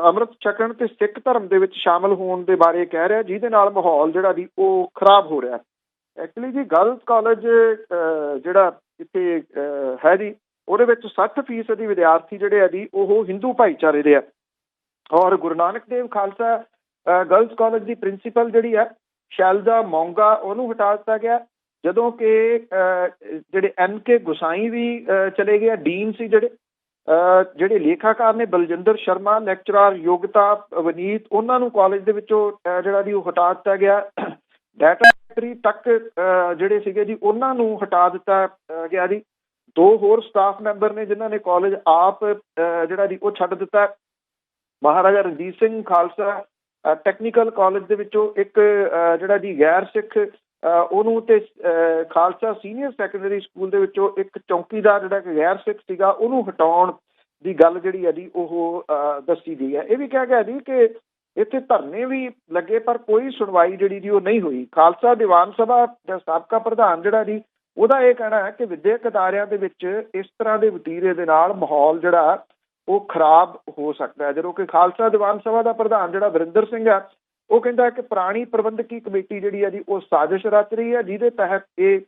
ਅੰਮ੍ਰਿਤ ਛਕਣ ਤੇ ਸਿੱਖ ਧਰਮ ਦੇ ਵਿੱਚ ਸ਼ਾਮਲ ਹੋਣ ਦੇ ਬਾਰੇ ਕਹਿ ਰਿਹਾ, ਜਿਹਦੇ ਨਾਲ ਮਾਹੌਲ ਜਿਹੜਾ ਜੀ ਉਹ ਖਰਾਬ ਹੋ ਰਿਹਾ। ਐਕਚੁਅਲੀ ਜੀ ਗਰਲਸ ਕਾਲਜ ਜਿਹੜਾ ਇੱਥੇ ਹੈ ਜੀ, ਉਹਦੇ ਵਿੱਚ 60% ਦੀ ਵਿਦਿਆਰਥੀ ਜਿਹੜੇ ਆ ਜੀ ਉਹ ਹਿੰਦੂ ਭਾਈਚਾਰੇ ਦੇ ਆ। ਔਰ ਗੁਰੂ ਨਾਨਕ ਦੇਵ ਖਾਲਸਾ ਗਰਲਸ ਕਾਲਜ ਦੀ ਪ੍ਰਿੰਸੀਪਲ ਜਿਹੜੀ ਹੈ ਸ਼ੈਲਜਾ ਮੋਂਗਾ, ਉਹਨੂੰ ਹਟਾ ਦਿੱਤਾ ਗਿਆ, ਜਦੋਂ ਕਿ ਜਿਹੜੇ NK ਗੁਸਾਈ ਵੀ ਚਲੇ ਗਏ, ਡੀਨ ਸੀ ਜਿਹੜੇ ਲੇਖਾਕਾਰ ਨੇ ਬਲਜਿੰਦਰ ਸ਼ਰਮਾ, ਲੈਕਚਰਰ ਯੋਗਤਾ ਵਨੀਤ, ਉਹਨਾਂ ਨੂੰ ਕਾਲਜ ਦੇ ਵਿੱਚੋਂ ਜਿਹੜਾ ਜੀ ਉਹ ਹਟਾ ਦਿੱਤਾ ਗਿਆ। ਡਾਟਾ ਸੈਕਟਰੀ ਤੱਕ ਜਿਹੜੇ ਸੀਗੇ ਜੀ ਉਹਨਾਂ ਨੂੰ ਹਟਾ ਦਿੱਤਾ ਗਿਆ ਜੀ। 2 ਹੋਰ ਸਟਾਫ ਮੈਂਬਰ ਨੇ ਜਿਨ੍ਹਾਂ ਨੇ ਕਾਲਜ ਆਪ ਜਿਹੜਾ ਜੀ ਉਹ ਛੱਡ ਦਿੱਤਾ। ਮਹਾਰਾਜਾ ਰਣਜੀਤ ਸਿੰਘ ਖਾਲਸਾ ਟੈਕਨੀਕਲ ਕਾਲਜ ਦੇ ਵਿੱਚੋਂ ਇੱਕ ਜਿਹੜਾ ਜੀ ਗੈਰ ਸਿੱਖ ਉਹਨੂੰ, ਤੇ ਖਾਲਸਾ ਸੀਨੀਅਰ ਸੈਕੰਡਰੀ ਸਕੂਲ ਦੇ ਵਿੱਚੋਂ ਇੱਕ ਚੌਂਕੀਦਾਰ ਜਿਹੜਾ ਕਿ ਗੈਰ ਸਿੱਖ ਸੀਗਾ, ਉਹਨੂੰ ਹਟਾਉਣ ਦੀ ਗੱਲ ਜਿਹੜੀ ਹੈ ਜੀ ਉਹ ਦੱਸੀ ਗਈ ਹੈ। ਇਹ ਵੀ ਕਿਹਾ ਗਿਆ ਜੀ ਕਿ ਇੱਥੇ ਧਰਨੇ ਵੀ ਲੱਗੇ ਪਰ ਕੋਈ ਸੁਣਵਾਈ ਜਿਹੜੀ ਜੀ ਉਹ ਨਹੀਂ ਹੋਈ। ਖਾਲਸਾ ਦੀਵਾਨ ਸਭਾ ਦਾ ਸਾਬਕਾ ਪ੍ਰਧਾਨ ਜਿਹੜਾ ਜੀ, ਉਹਦਾ ਇਹ ਕਹਿਣਾ ਹੈ ਕਿ ਵਿਦਿਅਕ ਅਦਾਰਿਆਂ ਦੇ ਵਿੱਚ ਇਸ ਤਰ੍ਹਾਂ ਦੇ ਵਤੀਰੇ ਦੇ ਨਾਲ ਮਾਹੌਲ ਜਿਹੜਾ ਉਹ ਖਰਾਬ ਹੋ ਸਕਦਾ ਹੈ। ਜਦੋਂ ਕਿ ਖਾਲਸਾ ਦੀਵਾਨ ਸਭਾ ਦਾ ਪ੍ਰਧਾਨ ਜਿਹੜਾ ਵਰਿੰਦਰ ਸਿੰਘ ਆ, ਉਹ ਕਹਿੰਦਾ ਕਿ ਪੁਰਾਣੀ ਪ੍ਰਬੰਧਕੀ ਕਮੇਟੀ ਜਿਹੜੀ ਹੈ ਜੀ ਉਹ ਸਾਜ਼ਿਸ਼ ਰਚ ਰਹੀ ਹੈ, ਜਿਹਦੇ ਤਹਿਤ ਇਹ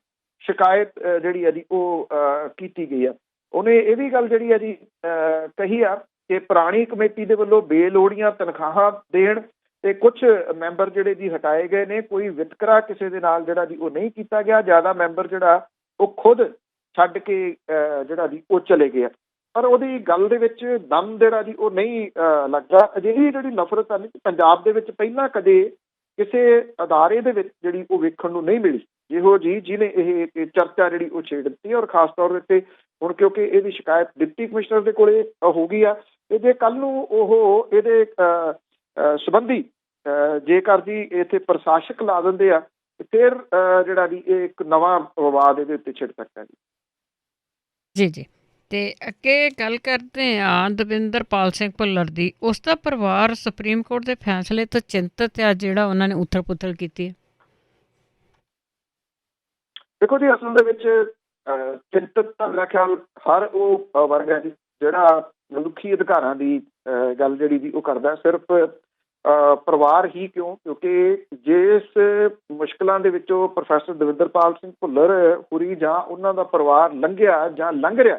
ਸ਼ਿਕਾਇਤ ਜਿਹੜੀ ਹੈ ਜੀ ਉਹ ਕੀਤੀ ਗਈ ਆ। ਉਹਨੇ ਇਹ ਵੀ ਗੱਲ ਜਿਹੜੀ ਹੈ ਜੀ ਕਹੀ ਆ ਕਿ ਪੁਰਾਣੀ ਕਮੇਟੀ ਦੇ ਵੱਲੋਂ ਬੇਲੋੜੀਆਂ ਤਨਖਾਹਾਂ ਦੇਣ ਤੇ ਕੁਝ ਮੈਂਬਰ ਜਿਹੜੇ ਜੀ ਹਟਾਏ ਗਏ ਨੇ, ਕੋਈ ਵਿਤਕਰਾ ਕਿਸੇ ਦੇ ਨਾਲ ਜਿਹੜਾ ਜੀ ਉਹ ਨਹੀਂ ਕੀਤਾ ਗਿਆ। ਜ਼ਿਆਦਾ ਮੈਂਬਰ ਜਿਹੜਾ ਉਹ ਖੁਦ ਛੱਡ ਕੇ ਜਿਹੜਾ ਜੀ ਉਹ ਚਲੇ ਗਏ ਆ, ਪਰ ਉਹਦੀ ਗੱਲ ਦੇ ਵਿੱਚ ਦਮ ਜਿਹੜਾ ਜੀ ਉਹ ਨਹੀਂ ਲੱਗਦਾ। ਅਜਿਹੀ ਜਿਹੜੀ ਨਫ਼ਰਤ ਹੈ ਪੰਜਾਬ ਦੇ ਵਿੱਚ ਪਹਿਲਾਂ ਕਦੇ ਕਿਸੇ ਅਦਾਰੇ ਦੇ ਵਿੱਚ ਜਿਹੜੀ ਉਹ ਵੇਖਣ ਨੂੰ ਨਹੀਂ ਮਿਲੀ, ਜਿਹੋ ਜੀ ਜਿਹਨੇ ਇਹ ਚਰਚਾ ਜਿਹੜੀ ਉਹ ਛੇੜ ਦਿੱਤੀ। ਔਰ ਖਾਸ ਤੌਰ ਉੱਤੇ ਹੁਣ ਕਿਉਂਕਿ ਇਹਦੀ ਸ਼ਿਕਾਇਤ ਡਿਪਟੀ ਕਮਿਸ਼ਨਰ ਦੇ ਕੋਲੇ ਹੋ ਗਈ ਆ, ਤੇ ਜੇ ਕੱਲ੍ਹ ਨੂੰ ਉਹ ਇਹਦੇ ਸੰਬੰਧੀ ਜੇਕਰ ਜੀ ਇੱਥੇ ਪ੍ਰਸ਼ਾਸਕ ਲਾ ਦਿੰਦੇ ਆ, ਫਿਰ ਜਿਹੜਾ ਜੀ ਇਹ ਇੱਕ ਨਵਾਂ ਵਿਵਾਦ ਇਹਦੇ ਉੱਤੇ ਛਿੜ ਸਕਦਾ ਜੀ। ਜੀ ਤੇ ਅੱਗੇ ਗੱਲ ਕਰਦੇ ਹਾਂ ਦਵਿੰਦਰਪਾਲ ਸਿੰਘ ਭੁੱਲਰ ਦੀ। ਉਸ ਦਾ ਪਰਿਵਾਰ ਸੁਪਰੀਮ ਕੋਰਟ ਦੇ ਫੈਸਲੇ ਤੋਂ ਚਿੰਤਤ ਆ, ਜਿਹੜਾ ਉਹਨਾਂ ਨੇ ਉਥਲ ਪੁਥਲ ਕੀਤੀ ਹੈ। ਦੇਖੋ ਜੀ, ਅਸਲ ਦੇ ਵਿੱਚ ਚਿੰਤਤ ਤਾਂ ਮੇਰਾ ਖਿਆਲ ਹਰ ਉਹ ਵਰਗ ਹੈ ਜੀ ਜਿਹੜਾ ਮਨੁੱਖੀ ਅਧਿਕਾਰਾਂ ਦੀ ਗੱਲ ਜਿਹੜੀ ਜੀ ਉਹ ਕਰਦਾ। ਸਿਰਫ ਪਰਿਵਾਰ ਹੀ ਕਿਉਂ, ਕਿਉਂਕਿ ਜਿਸ ਮੁਸ਼ਕਿਲਾਂ ਦੇ ਵਿੱਚੋਂ ਪ੍ਰੋਫੈਸਰ ਦਵਿੰਦਰਪਾਲ ਸਿੰਘ ਭੁੱਲਰ ਹੁਰੀ ਜਾਂ ਉਹਨਾਂ ਦਾ ਪਰਿਵਾਰ ਲੰਘਿਆ ਜਾਂ ਲੰਘ ਰਿਹਾ,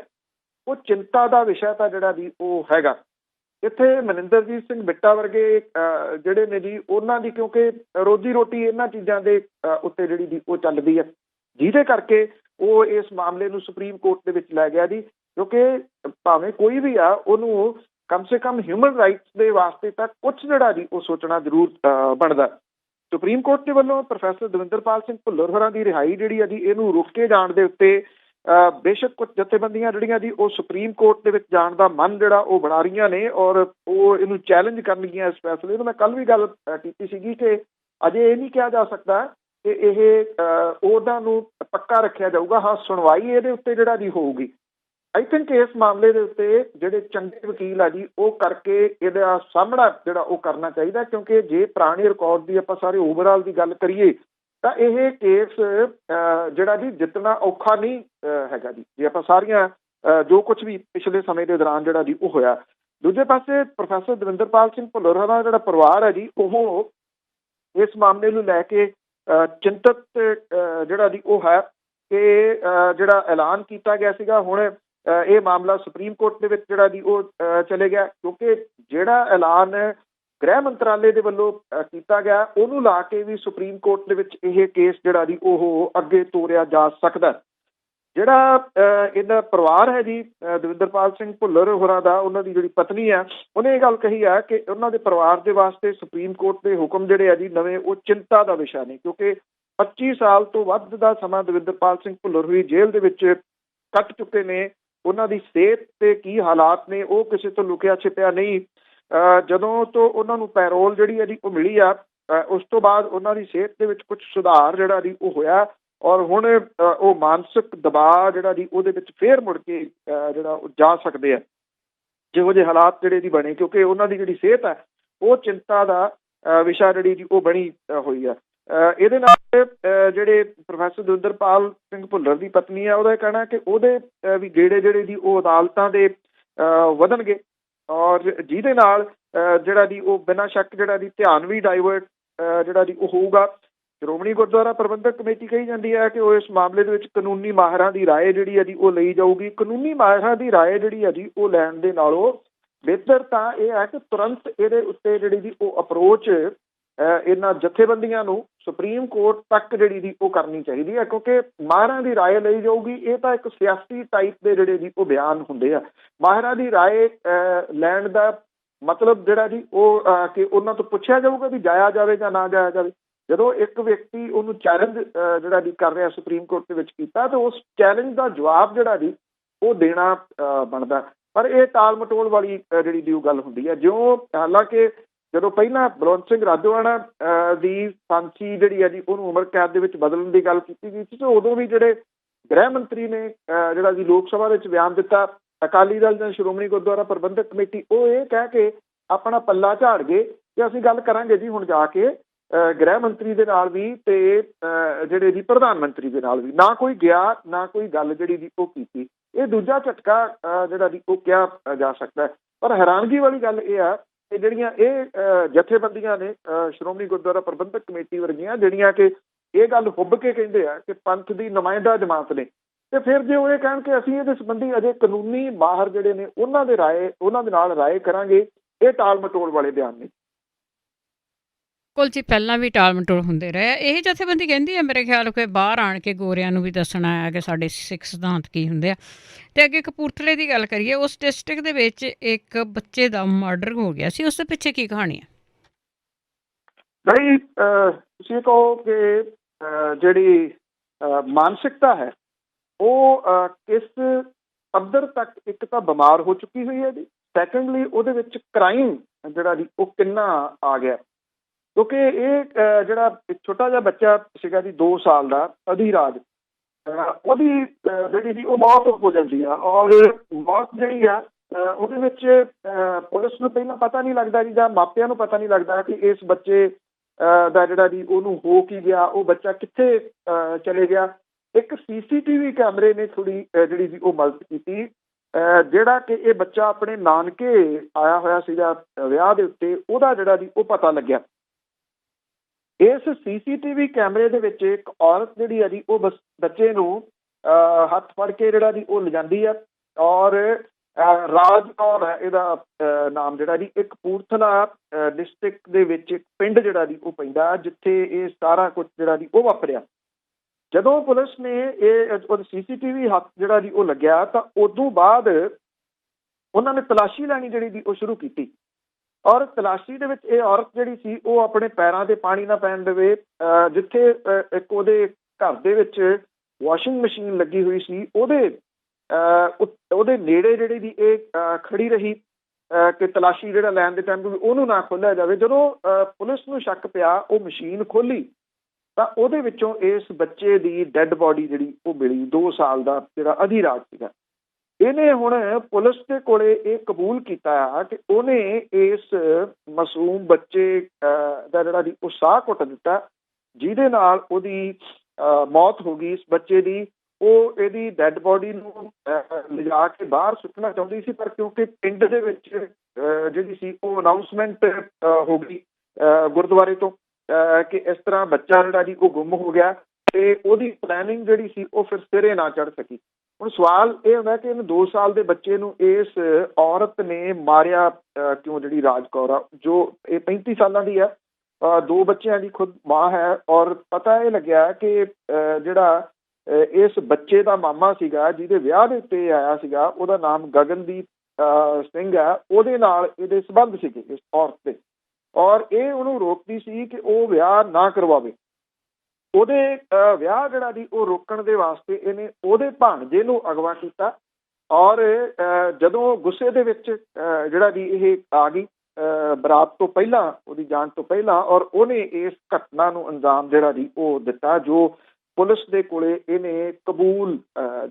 ਉਹ ਚਿੰਤਾ ਦਾ ਵਿਸ਼ਾ ਤਾਂ ਜਿਹੜਾ ਜੀ ਉਹ ਹੈਗਾ। ਇੱਥੇ ਮਨਿੰਦਰਜੀਤ ਸਿੰਘ ਬਿੱਟਾ ਵਰਗੇ ਜਿਹੜੇ ਨੇ ਜੀ, ਉਹਨਾਂ ਦੀ ਕਿਉਂਕਿ ਰੋਜ਼ੀ ਰੋਟੀ ਇਹਨਾਂ ਚੀਜ਼ਾਂ ਦੇ ਉੱਤੇ ਜਿਹੜੀ ਜੀ ਉਹ ਚੱਲਦੀ ਹੈ, ਜਿਹਦੇ ਕਰਕੇ ਉਹ ਇਸ ਮਾਮਲੇ ਨੂੰ ਸੁਪਰੀਮ ਕੋਰਟ ਦੇ ਵਿੱਚ ਲੈ ਗਿਆ ਜੀ। ਕਿਉਂਕਿ ਭਾਵੇਂ ਕੋਈ ਵੀ ਆ, ਉਹਨੂੰ ਕਮ ਸੇ ਕਮ ਹਿਊਮਨ ਰਾਈਟਸ ਦੇ ਵਾਸਤੇ ਤਾਂ ਕੁਛ ਜਿਹੜਾ ਜੀ ਉਹ ਸੋਚਣਾ ਜ਼ਰੂਰ ਬਣਦਾ। ਸੁਪਰੀਮ ਕੋਰਟ ਦੇ ਵੱਲੋਂ ਪ੍ਰੋਫੈਸਰ ਦਵਿੰਦਰਪਾਲ ਸਿੰਘ ਭੁੱਲਰ ਹੋਰਾਂ ਦੀ ਰਿਹਾਈ ਜਿਹੜੀ ਆ ਜੀ, ਇਹਨੂੰ ਰੋਕੇ ਜਾਣ ਦੇ ਉੱਤੇ ਬੇਸ਼ੱਕ ਕੁਝ ਜਥੇਬੰਦੀਆਂ ਜਿਹੜੀਆਂ ਜੀ ਉਹ ਸੁਪਰੀਮ ਕੋਰਟ ਦੇ ਵਿੱਚ ਜਾਣ ਦਾ ਮਨ ਜਿਹੜਾ ਉਹ ਬਣਾ ਰਹੀਆਂ ਨੇ ਔਰ ਉਹ ਇਹਨੂੰ ਚੈਲੰਜ ਕਰਨਗੀਆਂ ਇਸ ਫੈਸਲੇ ਨੂੰ। ਮੈਂ ਕੱਲ ਵੀ ਗੱਲ ਕੀਤੀ ਸੀਗੀ ਕਿ ਅਜੇ ਇਹ ਨਹੀਂ ਕਿਹਾ ਜਾ ਸਕਦਾ ਕਿ ਇਹ ਉਹਨਾਂ ਨੂੰ ਪੱਕਾ ਰੱਖਿਆ ਜਾਊਗਾ। ਹਾਂ, ਸੁਣਵਾਈ ਇਹਦੇ ਉੱਤੇ ਜਿਹੜਾ ਜੀ ਹੋਊਗੀ। ਆਈ ਥਿੰਕ ਇਸ ਮਾਮਲੇ ਦੇ ਉੱਤੇ ਜਿਹੜੇ ਚੰਗੇ ਵਕੀਲ ਆ ਜੀ ਉਹ ਕਰਕੇ ਇਹਦਾ ਸਾਹਮਣਾ ਜਿਹੜਾ ਉਹ ਕਰਨਾ ਚਾਹੀਦਾ, ਕਿਉਂਕਿ ਜੇ ਪੁਰਾਣੇ ਰਿਕਾਰਡ ਦੀ ਆਪਾਂ ਸਾਰੇ ਓਵਰਆਲ ਦੀ ਗੱਲ ਕਰੀਏ ਤਾਂ ਇਹ ਕੇਸ ਜਿਹੜਾ ਜੀ ਜਿੱਤਣਾ ਔਖਾ ਨਹੀਂ ਹੈਗਾ ਜੀ, ਜੇ ਆਪਾਂ ਸਾਰੀਆਂ ਜੋ ਕੁਝ ਵੀ ਪਿਛਲੇ ਸਮੇਂ ਦੇ ਦੌਰਾਨ ਜਿਹੜਾ ਜੀ ਉਹ ਹੋਇਆ। ਦੂਜੇ ਪਾਸੇ ਪ੍ਰੋਫੈਸਰ ਦਵਿੰਦਰਪਾਲ ਸਿੰਘ ਭੁੱਲਰ ਹੋਰਾਂ ਦਾ ਜਿਹੜਾ ਪਰਿਵਾਰ ਹੈ ਜੀ ਉਹ ਇਸ ਮਾਮਲੇ ਨੂੰ ਲੈ ਕੇ ਚਿੰਤਤ ਜਿਹੜਾ ਜੀ ਉਹ ਹੈ ਕਿ ਜਿਹੜਾ ਐਲਾਨ ਕੀਤਾ ਗਿਆ ਸੀਗਾ ਹੁਣ ਇਹ ਮਾਮਲਾ ਸੁਪਰੀਮ ਕੋਰਟ ਦੇ ਵਿੱਚ ਜਿਹੜਾ ਜੀ ਉਹ ਚਲੇ ਗਿਆ, ਕਿਉਂਕਿ ਜਿਹੜਾ ਐਲਾਨ ਗ੍ਰਹਿ ਮੰਤਰਾਲੇ ਦੇ ਵੱਲੋਂ ਕੀਤਾ ਗਿਆ ਉਹਨੂੰ ਲਾ ਕੇ ਵੀ ਸੁਪਰੀਮ ਕੋਰਟ ਦੇ ਵਿੱਚ ਇਹ ਕੇਸ ਜਿਹੜਾ ਜੀ ਉਹ ਅੱਗੇ ਤੋਰਿਆ ਜਾ ਸਕਦਾ। ਜਿਹੜਾ ਇਹਦਾ ਪਰਿਵਾਰ ਹੈ ਜੀ ਦਵਿੰਦਰਪਾਲ ਸਿੰਘ ਭੁੱਲਰ ਹੋਰਾਂ ਦਾ, ਉਹਨਾਂ ਦੀ ਜਿਹੜੀ ਪਤਨੀ ਆ ਉਹਨੇ ਇਹ ਗੱਲ ਕਹੀ ਹੈ ਕਿ ਉਹਨਾਂ ਦੇ ਪਰਿਵਾਰ ਦੇ ਵਾਸਤੇ ਸੁਪਰੀਮ ਕੋਰਟ ਦੇ ਹੁਕਮ ਜਿਹੜੇ ਆ ਜੀ ਨਵੇਂ ਉਹ ਚਿੰਤਾ ਦਾ ਵਿਸ਼ਾ ਨੇ, ਕਿਉਂਕਿ 25 ਸਾਲ ਤੋਂ ਵੱਧ ਦਾ ਸਮਾਂ ਦਵਿੰਦਰਪਾਲ ਸਿੰਘ ਭੁੱਲਰ ਹੋਈ ਜੇਲ੍ਹ ਦੇ ਵਿੱਚ ਕੱਟ ਚੁੱਕੇ ਨੇ। ਉਹਨਾਂ ਦੀ ਸਿਹਤ ਤੇ ਕੀ ਹਾਲਾਤ ਨੇ ਉਹ ਕਿਸੇ ਤੋਂ ਲੁਕਿਆ ਛਿਪਿਆ ਨਹੀਂ। ਜਦੋਂ ਤੋਂ ਉਹਨਾਂ ਨੂੰ ਪੈਰੋਲ ਜਿਹੜੀ ਹੈ ਜੀ ਉਹ ਮਿਲੀ ਆ ਉਸ ਤੋਂ ਬਾਅਦ ਉਹਨਾਂ ਦੀ ਸਿਹਤ ਦੇ ਵਿੱਚ ਕੁਝ ਸੁਧਾਰ ਜਿਹੜਾ ਜੀ ਉਹ ਹੋਇਆ ਔਰ ਹੁਣ ਉਹ ਮਾਨਸਿਕ ਦਬਾਅ ਜਿਹੜਾ ਜੀ ਉਹਦੇ ਵਿੱਚ ਫੇਰ ਮੁੜ ਕੇ ਜਿਹੜਾ ਉਹ ਜਾ ਸਕਦੇ ਆ ਜਿਹੋ ਜਿਹੇ ਹਾਲਾਤ ਜਿਹੜੇ ਜੀ ਬਣੇ, ਕਿਉਂਕਿ ਉਹਨਾਂ ਦੀ ਜਿਹੜੀ ਸਿਹਤ ਹੈ ਉਹ ਚਿੰਤਾ ਦਾ ਵਿਸ਼ਾ ਜਿਹੜੀ ਜੀ ਉਹ ਬਣੀ ਹੋਈ ਆ। ਇਹਦੇ ਨਾਲ ਜਿਹੜੇ ਪ੍ਰੋਫੈਸਰ ਦਵਿੰਦਰਪਾਲ ਸਿੰਘ ਭੁੱਲਰ ਦੀ ਪਤਨੀ ਆ ਉਹਦਾ ਇਹ ਕਹਿਣਾ ਕਿ ਉਹਦੇ ਵੀ ਗੇੜੇ ਜਿਹੜੇ ਜੀ ਉਹ ਅਦਾਲਤਾਂ ਦੇ ਵਧਣਗੇ ਔਰ ਜਿਹਦੇ ਨਾਲ ਜਿਹੜਾ ਜੀ ਉਹ ਬਿਨਾਂ ਸ਼ੱਕ ਜਿਹੜਾ ਜੀ ਧਿਆਨ ਵੀ ਡਾਈਵਰਟ ਜਿਹੜਾ ਜੀ ਉਹ ਹੋਊਗਾ। ਸ਼੍ਰੋਮਣੀ ਗੁਰਦੁਆਰਾ ਪ੍ਰਬੰਧਕ ਕਮੇਟੀ ਕਹੀ ਜਾਂਦੀ ਹੈ ਕਿ ਉਹ ਇਸ ਮਾਮਲੇ ਦੇ ਵਿੱਚ ਕਾਨੂੰਨੀ ਮਾਹਿਰਾਂ ਦੀ ਰਾਏ ਜਿਹੜੀ ਹੈ ਜੀ ਉਹ ਲਈ ਜਾਊਗੀ। ਕਾਨੂੰਨੀ ਮਾਹਿਰਾਂ ਦੀ ਰਾਏ ਜਿਹੜੀ ਹੈ ਜੀ ਉਹ ਲੈਣ ਦੇ ਨਾਲੋਂ ਬਿਹਤਰ ਤਾਂ ਇਹ ਹੈ ਕਿ ਤੁਰੰਤ ਇਹਦੇ ਉੱਤੇ ਜਿਹੜੀ ਜੀ ਉਹ ਅਪਰੋਚ ਇਹਨਾਂ ਜਥੇਬੰਦੀਆਂ ਨੂੰ ਸੁਪਰੀਮ ਕੋਰਟ ਤੱਕ ਜਿਹੜੀ ਜੀ ਉਹ ਕਰਨੀ ਚਾਹੀਦੀ ਹੈ, ਕਿਉਂਕਿ ਮਾਹਿਰਾਂ ਦੀ ਰਾਏ ਲਈ ਜਾਊਗੀ। ਇਹ ਤਾਂ ਇੱਕ ਸਿਆਸੀ ਟਾਈਪ ਦੇ ਜਿਹੜੇ ਜੀ ਉਹ ਬਿਆਨ ਹੁੰਦੇ ਆ। ਮਾਹਿਰਾਂ ਦੀ ਰਾਏ ਲੈਣ ਦਾ ਮਤਲਬ ਜਿਹੜਾ ਜੀ ਉਹ ਕਿ ਉਹਨਾਂ ਤੋਂ ਪੁੱਛਿਆ ਜਾਊਗਾ ਵੀ ਜਾਇਆ ਜਾਵੇ ਜਾਂ ਨਾ ਜਾਇਆ ਜਾਵੇ। ਜਦੋਂ ਇੱਕ ਵਿਅਕਤੀ ਉਹਨੂੰ ਚੈਲੰਜ ਜਿਹੜਾ ਜੀ ਕਰ ਰਿਹਾ ਸੁਪਰੀਮ ਕੋਰਟ ਦੇ ਵਿੱਚ ਕੀਤਾ ਤਾਂ ਉਸ ਚੈਲੰਜ ਦਾ ਜਵਾਬ ਜਿਹੜਾ ਜੀ ਉਹ ਦੇਣਾ ਬਣਦਾ। ਪਰ ਇਹ ਟਾਲ ਮਟੋਲ ਵਾਲੀ ਜਿਹੜੀ ਦੀ ਗੱਲ ਹੁੰਦੀ ਹੈ। ਜਿਉਂ ਹਾਲਾਂਕਿ ਜਦੋਂ ਪਹਿਲਾਂ ਬਲਵੰਤ ਸਿੰਘ ਰਾਜੋਆਣਾ ਦੀ ਫਾਂਸੀ ਜਿਹੜੀ ਹੈ ਜੀ ਉਹਨੂੰ ਉਮਰ ਕੈਦ ਦੇ ਵਿੱਚ ਬਦਲਣ ਦੀ ਗੱਲ ਕੀਤੀ ਗਈ ਸੀ, ਤੇ ਉਦੋਂ ਵੀ ਜਿਹੜੇ ਗ੍ਰਹਿ ਮੰਤਰੀ ਨੇ ਜਿਹੜਾ ਜੀ ਲੋਕ ਸਭਾ ਵਿੱਚ ਬਿਆਨ ਦਿੱਤਾ, ਅਕਾਲੀ ਦਲ ਜਾਂ ਸ਼੍ਰੋਮਣੀ ਗੁਰਦੁਆਰਾ ਪ੍ਰਬੰਧਕ ਕਮੇਟੀ ਉਹ ਇਹ ਕਹਿ ਕੇ ਆਪਣਾ ਪੱਲਾ ਝਾੜ ਗਏ ਕਿ ਅਸੀਂ ਗੱਲ ਕਰਾਂਗੇ ਜੀ ਹੁਣ ਜਾ ਕੇ ਗ੍ਰਹਿ ਮੰਤਰੀ ਦੇ ਨਾਲ ਵੀ ਤੇ ਜਿਹੜੇ ਜੀ ਪ੍ਰਧਾਨ ਮੰਤਰੀ ਦੇ ਨਾਲ ਵੀ। ਨਾ ਕੋਈ ਗਿਆ ਨਾ ਕੋਈ ਗੱਲ ਜਿਹੜੀ ਜੀ ਉਹ ਕੀਤੀ। ਇਹ ਦੂਜਾ ਝਟਕਾ ਜਿਹੜਾ ਜੀ ਉਹ ਕਿਹਾ ਜਾ ਸਕਦਾ। ਪਰ ਹੈਰਾਨਗੀ ਵਾਲੀ ਗੱਲ ਇਹ ਆ ਕਿ ਜਿਹੜੀਆਂ ਇਹ ਜਥੇਬੰਦੀਆਂ ਨੇ ਸ਼੍ਰੋਮਣੀ ਗੁਰਦੁਆਰਾ ਪ੍ਰਬੰਧਕ ਕਮੇਟੀ ਵਰਗੀਆਂ ਜਿਹੜੀਆਂ ਕਿ ਇਹ ਗੱਲ ਹੁੱਬ ਕੇ ਕਹਿੰਦੇ ਆ ਕਿ ਪੰਥ ਦੀ ਨੁਮਾਇੰਦਾ ਜਮਾਤ ਨੇ, ਤੇ ਫਿਰ ਜੇ ਉਹ ਇਹ ਕਹਿਣ ਕਿ ਅਸੀਂ ਇਹਦੇ ਸੰਬੰਧੀ ਅਜੇ ਕਾਨੂੰਨੀ ਮਾਹਰ ਜਿਹੜੇ ਨੇ ਉਹਨਾਂ ਦੇ ਨਾਲ ਰਾਏ ਕਰਾਂਗੇ, ਇਹ ਟਾਲ ਮਟੋਲ ਵਾਲੇ ਬਿਆਨ ਨੇ। ਬਿਲਕੁਲ ਜੀ, ਪਹਿਲਾਂ ਵੀ ਟਾਲ ਮਟੋਲ ਹੁੰਦੇ ਰਹੇ। ਇਹ ਜਥੇਬੰਦੀ ਕਹਿੰਦੀ ਹੈ ਮੇਰੇ ਖਿਆਲ ਕਿ ਬਾਹਰ ਆਣ ਕੇ ਗੋਰਿਆਂ ਨੂੰ ਵੀ ਦੱਸਣਾ ਹੈ ਕਿ ਸਾਡੇ ਸਿੱਖ ਸਿਧਾਂਤ ਕੀ ਹੁੰਦੇ ਆ। ਅਤੇ ਅੱਗੇ ਕਪੂਰਥਲੇ ਦੀ ਗੱਲ ਕਰੀਏ, ਉਸ ਡਿਸਟ੍ਰਿਕਟ ਦੇ ਵਿੱਚ ਇੱਕ ਬੱਚੇ ਦਾ ਮਰਡਰ ਹੋ ਗਿਆ ਸੀ, ਉਸ ਦੇ ਪਿੱਛੇ ਕੀ ਕਹਾਣੀ ਹੈ? ਨਹੀਂ, ਤੁਸੀਂ ਕਹੋ ਕਿ ਜਿਹੜੀ ਮਾਨਸਿਕਤਾ ਹੈ ਉਹ ਕਿਸ ਪੱਧਰ ਤੱਕ ਇੱਕ ਤਾਂ ਬਿਮਾਰ ਹੋ ਚੁੱਕੀ ਹੋਈ ਹੈ ਜੀ, ਸੈਕੰਡਲੀ ਉਹਦੇ ਵਿੱਚ ਕ੍ਰਾਈਮ ਜਿਹੜਾ ਜੀ ਉਹ ਕਿੰਨਾ ਆ ਗਿਆ। ਕਿਉਂਕਿ ਇਹ ਜਿਹੜਾ ਛੋਟਾ ਜਿਹਾ ਬੱਚਾ ਸੀਗਾ ਜੀ 2 ਸਾਲ ਦਾ ਅਧੀਰਾਜ, ਉਹਦੀ ਜਿਹੜੀ ਜੀ ਉਹ ਮੌਤ ਹੋ ਜਾਂਦੀ ਆ ਔਰ ਮੌਤ ਜਿਹੜੀ ਆ ਉਹਦੇ ਵਿੱਚ ਪੁਲਿਸ ਨੂੰ ਪਹਿਲਾਂ ਪਤਾ ਨਹੀਂ ਲੱਗਦਾ ਜੀ ਜਾਂ ਮਾਪਿਆਂ ਨੂੰ ਪਤਾ ਨਹੀਂ ਲੱਗਦਾ ਕਿ ਇਸ ਬੱਚੇ ਦਾ ਜਿਹੜਾ ਜੀ ਉਹਨੂੰ ਹੋ ਕੀ ਗਿਆ, ਉਹ ਬੱਚਾ ਕਿੱਥੇ ਚਲੇ ਗਿਆ। ਇੱਕ CCTV ਕੈਮਰੇ ਨੇ ਥੋੜ੍ਹੀ ਜਿਹੜੀ ਜੀ ਉਹ ਮਦਦ ਕੀਤੀ, ਜਿਹੜਾ ਕਿ ਇਹ ਬੱਚਾ ਆਪਣੇ ਨਾਨਕੇ ਆਇਆ ਹੋਇਆ ਸੀਗਾ ਵਿਆਹ ਦੇ ਉੱਤੇ, ਉਹਦਾ ਜਿਹੜਾ ਜੀ ਉਹ ਪਤਾ ਲੱਗਿਆ। ਇਸ CCTV ਕੈਮਰੇ ਦੇ ਵਿੱਚ ਇੱਕ ਔਰਤ ਜਿਹੜੀ ਹੈ ਜੀ ਉਹ ਬੱਚੇ ਨੂੰ ਹੱਥ ਫੜ ਕੇ ਜਿਹੜਾ ਜੀ ਉਹ ਲਿਜਾਂਦੀ ਆ ਔਰ ਰਾਜ ਕੌਰ ਹੈ ਇਹਦਾ ਨਾਮ ਜਿਹੜਾ ਜੀ, ਇੱਕ ਕਪੂਰਥਲਾ ਡਿਸਟ੍ਰਿਕਟ ਦੇ ਵਿੱਚ ਇੱਕ ਪਿੰਡ ਜਿਹੜਾ ਜੀ ਉਹ ਪੈਂਦਾ ਜਿੱਥੇ ਇਹ ਸਾਰਾ ਕੁਝ ਜਿਹੜਾ ਜੀ ਉਹ ਵਾਪਰਿਆ। ਜਦੋਂ ਪੁਲਿਸ ਨੇ ਇਹ CCTV ਹੱਥ ਜਿਹੜਾ ਜੀ ਉਹ ਲੱਗਿਆ ਤਾਂ ਉਦੋਂ ਬਾਅਦ ਉਹਨਾਂ ਨੇ ਤਲਾਸ਼ੀ ਲੈਣੀ ਜਿਹੜੀ ਜੀ ਉਹ ਸ਼ੁਰੂ ਕੀਤੀ ਔਰ ਤਲਾਸ਼ੀ ਦੇ ਵਿੱਚ ਇਹ ਔਰਤ ਜਿਹੜੀ ਸੀ ਉਹ ਆਪਣੇ ਪੈਰਾਂ 'ਤੇ ਪਾਣੀ ਨਾ ਪੈਣ ਦੇਵੇ। ਜਿੱਥੇ ਇੱਕ ਉਹਦੇ ਘਰ ਦੇ ਵਿੱਚ ਵਾਸ਼ਿੰਗ ਮਸ਼ੀਨ ਲੱਗੀ ਹੋਈ ਸੀ ਉਹਦੇ ਨੇੜੇ ਜਿਹੜੀ ਦੀ ਇਹ ਖੜੀ ਰਹੀ ਕਿ ਤਲਾਸ਼ੀ ਜਿਹੜਾ ਲੈਣ ਦੇ ਟਾਈਮ ਵੀ ਉਹਨੂੰ ਨਾ ਖੋਲ੍ਹਿਆ ਜਾਵੇ। ਜਦੋਂ ਪੁਲਿਸ ਨੂੰ ਸ਼ੱਕ ਪਿਆ, ਉਹ ਮਸ਼ੀਨ ਖੋਲ੍ਹੀ ਤਾਂ ਉਹਦੇ ਵਿੱਚੋਂ ਇਸ ਬੱਚੇ ਦੀ ਡੈੱਡ ਬੋਡੀ ਜਿਹੜੀ ਉਹ ਮਿਲੀ, 2 ਸਾਲ ਦਾ ਜਿਹੜਾ ਅਧੀਰਾਜ ਸੀਗਾ। ਇਹਨੇ ਹੁਣ ਪੁਲਿਸ ਦੇ ਕੋਲੇ ਇਹ ਕਬੂਲ ਕੀਤਾ ਆ ਕਿ ਉਹਨੇ ਇਸ ਮਾਸੂਮ ਬੱਚੇ ਦਾ ਜਿਹੜਾ ਦੀ ਉਹ ਸਾਹ ਘੁੱਟ ਦਿੱਤਾ, ਜਿਹਦੇ ਨਾਲ ਉਹਦੀ ਮੌਤ ਹੋ ਗਈ। ਇਸ ਬੱਚੇ ਦੀ ਉਹ ਇਹਦੀ ਡੈੱਡ ਬੋਡੀ ਨੂੰ ਲਿਜਾ ਕੇ ਬਾਹਰ ਸੁੱਟਣਾ ਚਾਹੁੰਦੀ ਸੀ, ਪਰ ਕਿਉਂਕਿ ਪਿੰਡ ਦੇ ਵਿੱਚ ਜਿਹੜੀ ਸੀ ਉਹ ਅਨਾਊਂਸਮੈਂਟ ਹੋ ਗਈ ਗੁਰਦੁਆਰੇ ਤੋਂ ਕਿ ਇਸ ਤਰ੍ਹਾਂ ਬੱਚਾ ਜਿਹੜਾ ਜੀ ਉਹ ਗੁੰਮ ਹੋ ਗਿਆ, ਤੇ ਉਹਦੀ ਪਲੈਨਿੰਗ ਜਿਹੜੀ ਸੀ ਉਹ ਫਿਰ ਸਿਰੇ ਨਾ ਚੜ੍ਹ ਸਕੀ। ਹੁਣ ਸਵਾਲ ਇਹ ਹੁੰਦਾ ਕਿ ਇਹਨੂੰ 2 ਸਾਲ ਦੇ ਬੱਚੇ ਨੂੰ ਇਸ ਔਰਤ ਨੇ ਮਾਰਿਆ ਕਿਉਂ, ਜਿਹੜੀ ਰਾਜ ਕੌਰ ਆ, ਜੋ ਇਹ 35 ਸਾਲਾਂ ਦੀ ਆ, 2 ਬੱਚਿਆਂ ਦੀ ਖੁਦ ਮਾਂ ਹੈ। ਔਰ ਪਤਾ ਇਹ ਲੱਗਿਆ ਕਿ ਜਿਹੜਾ ਇਸ ਬੱਚੇ ਦਾ ਮਾਮਾ ਸੀਗਾ, ਜਿਹਦੇ ਵਿਆਹ ਦੇ ਉੱਤੇ ਆਇਆ ਸੀਗਾ, ਉਹਦਾ ਨਾਮ ਗਗਨਦੀਪ ਸਿੰਘ ਆ, ਉਹਦੇ ਨਾਲ ਇਹਦੇ ਸੰਬੰਧ ਸੀਗੇ ਇਸ ਔਰਤ ਦੇ, ਔਰ ਇਹ ਉਹਨੂੰ ਰੋਕਦੀ ਸੀ ਕਿ ਉਹ ਵਿਆਹ ਨਾ ਕਰਵਾਵੇ। ਉਹਦੇ ਵਿਆਹ ਜਿਹੜਾ ਦੀ ਉਹ ਰੋਕਣ ਦੇ ਵਾਸਤੇ ਇਹਨੇ ਉਹਦੇ ਭਾਣਜੇ ਨੂੰ ਅਗਵਾ ਕੀਤਾ, ਔਰ ਜਦੋਂ ਗੁੱਸੇ ਦੇ ਵਿੱਚ ਜਿਹੜਾ ਦੀ ਇਹ ਆ ਗਈ ਬਰਾਤ ਤੋਂ ਪਹਿਲਾਂ, ਉਹਦੀ ਜਾਣ ਤੋਂ ਪਹਿਲਾਂ, ਔਰ ਉਹਨੇ ਇਸ ਘਟਨਾ ਨੂੰ ਅੰਜਾਮ ਜਿਹੜਾ ਦੀ ਉਹ ਦਿੱਤਾ, ਜੋ ਪੁਲਿਸ ਦੇ ਕੋਲੇ ਇਹਨੇ ਕਬੂਲ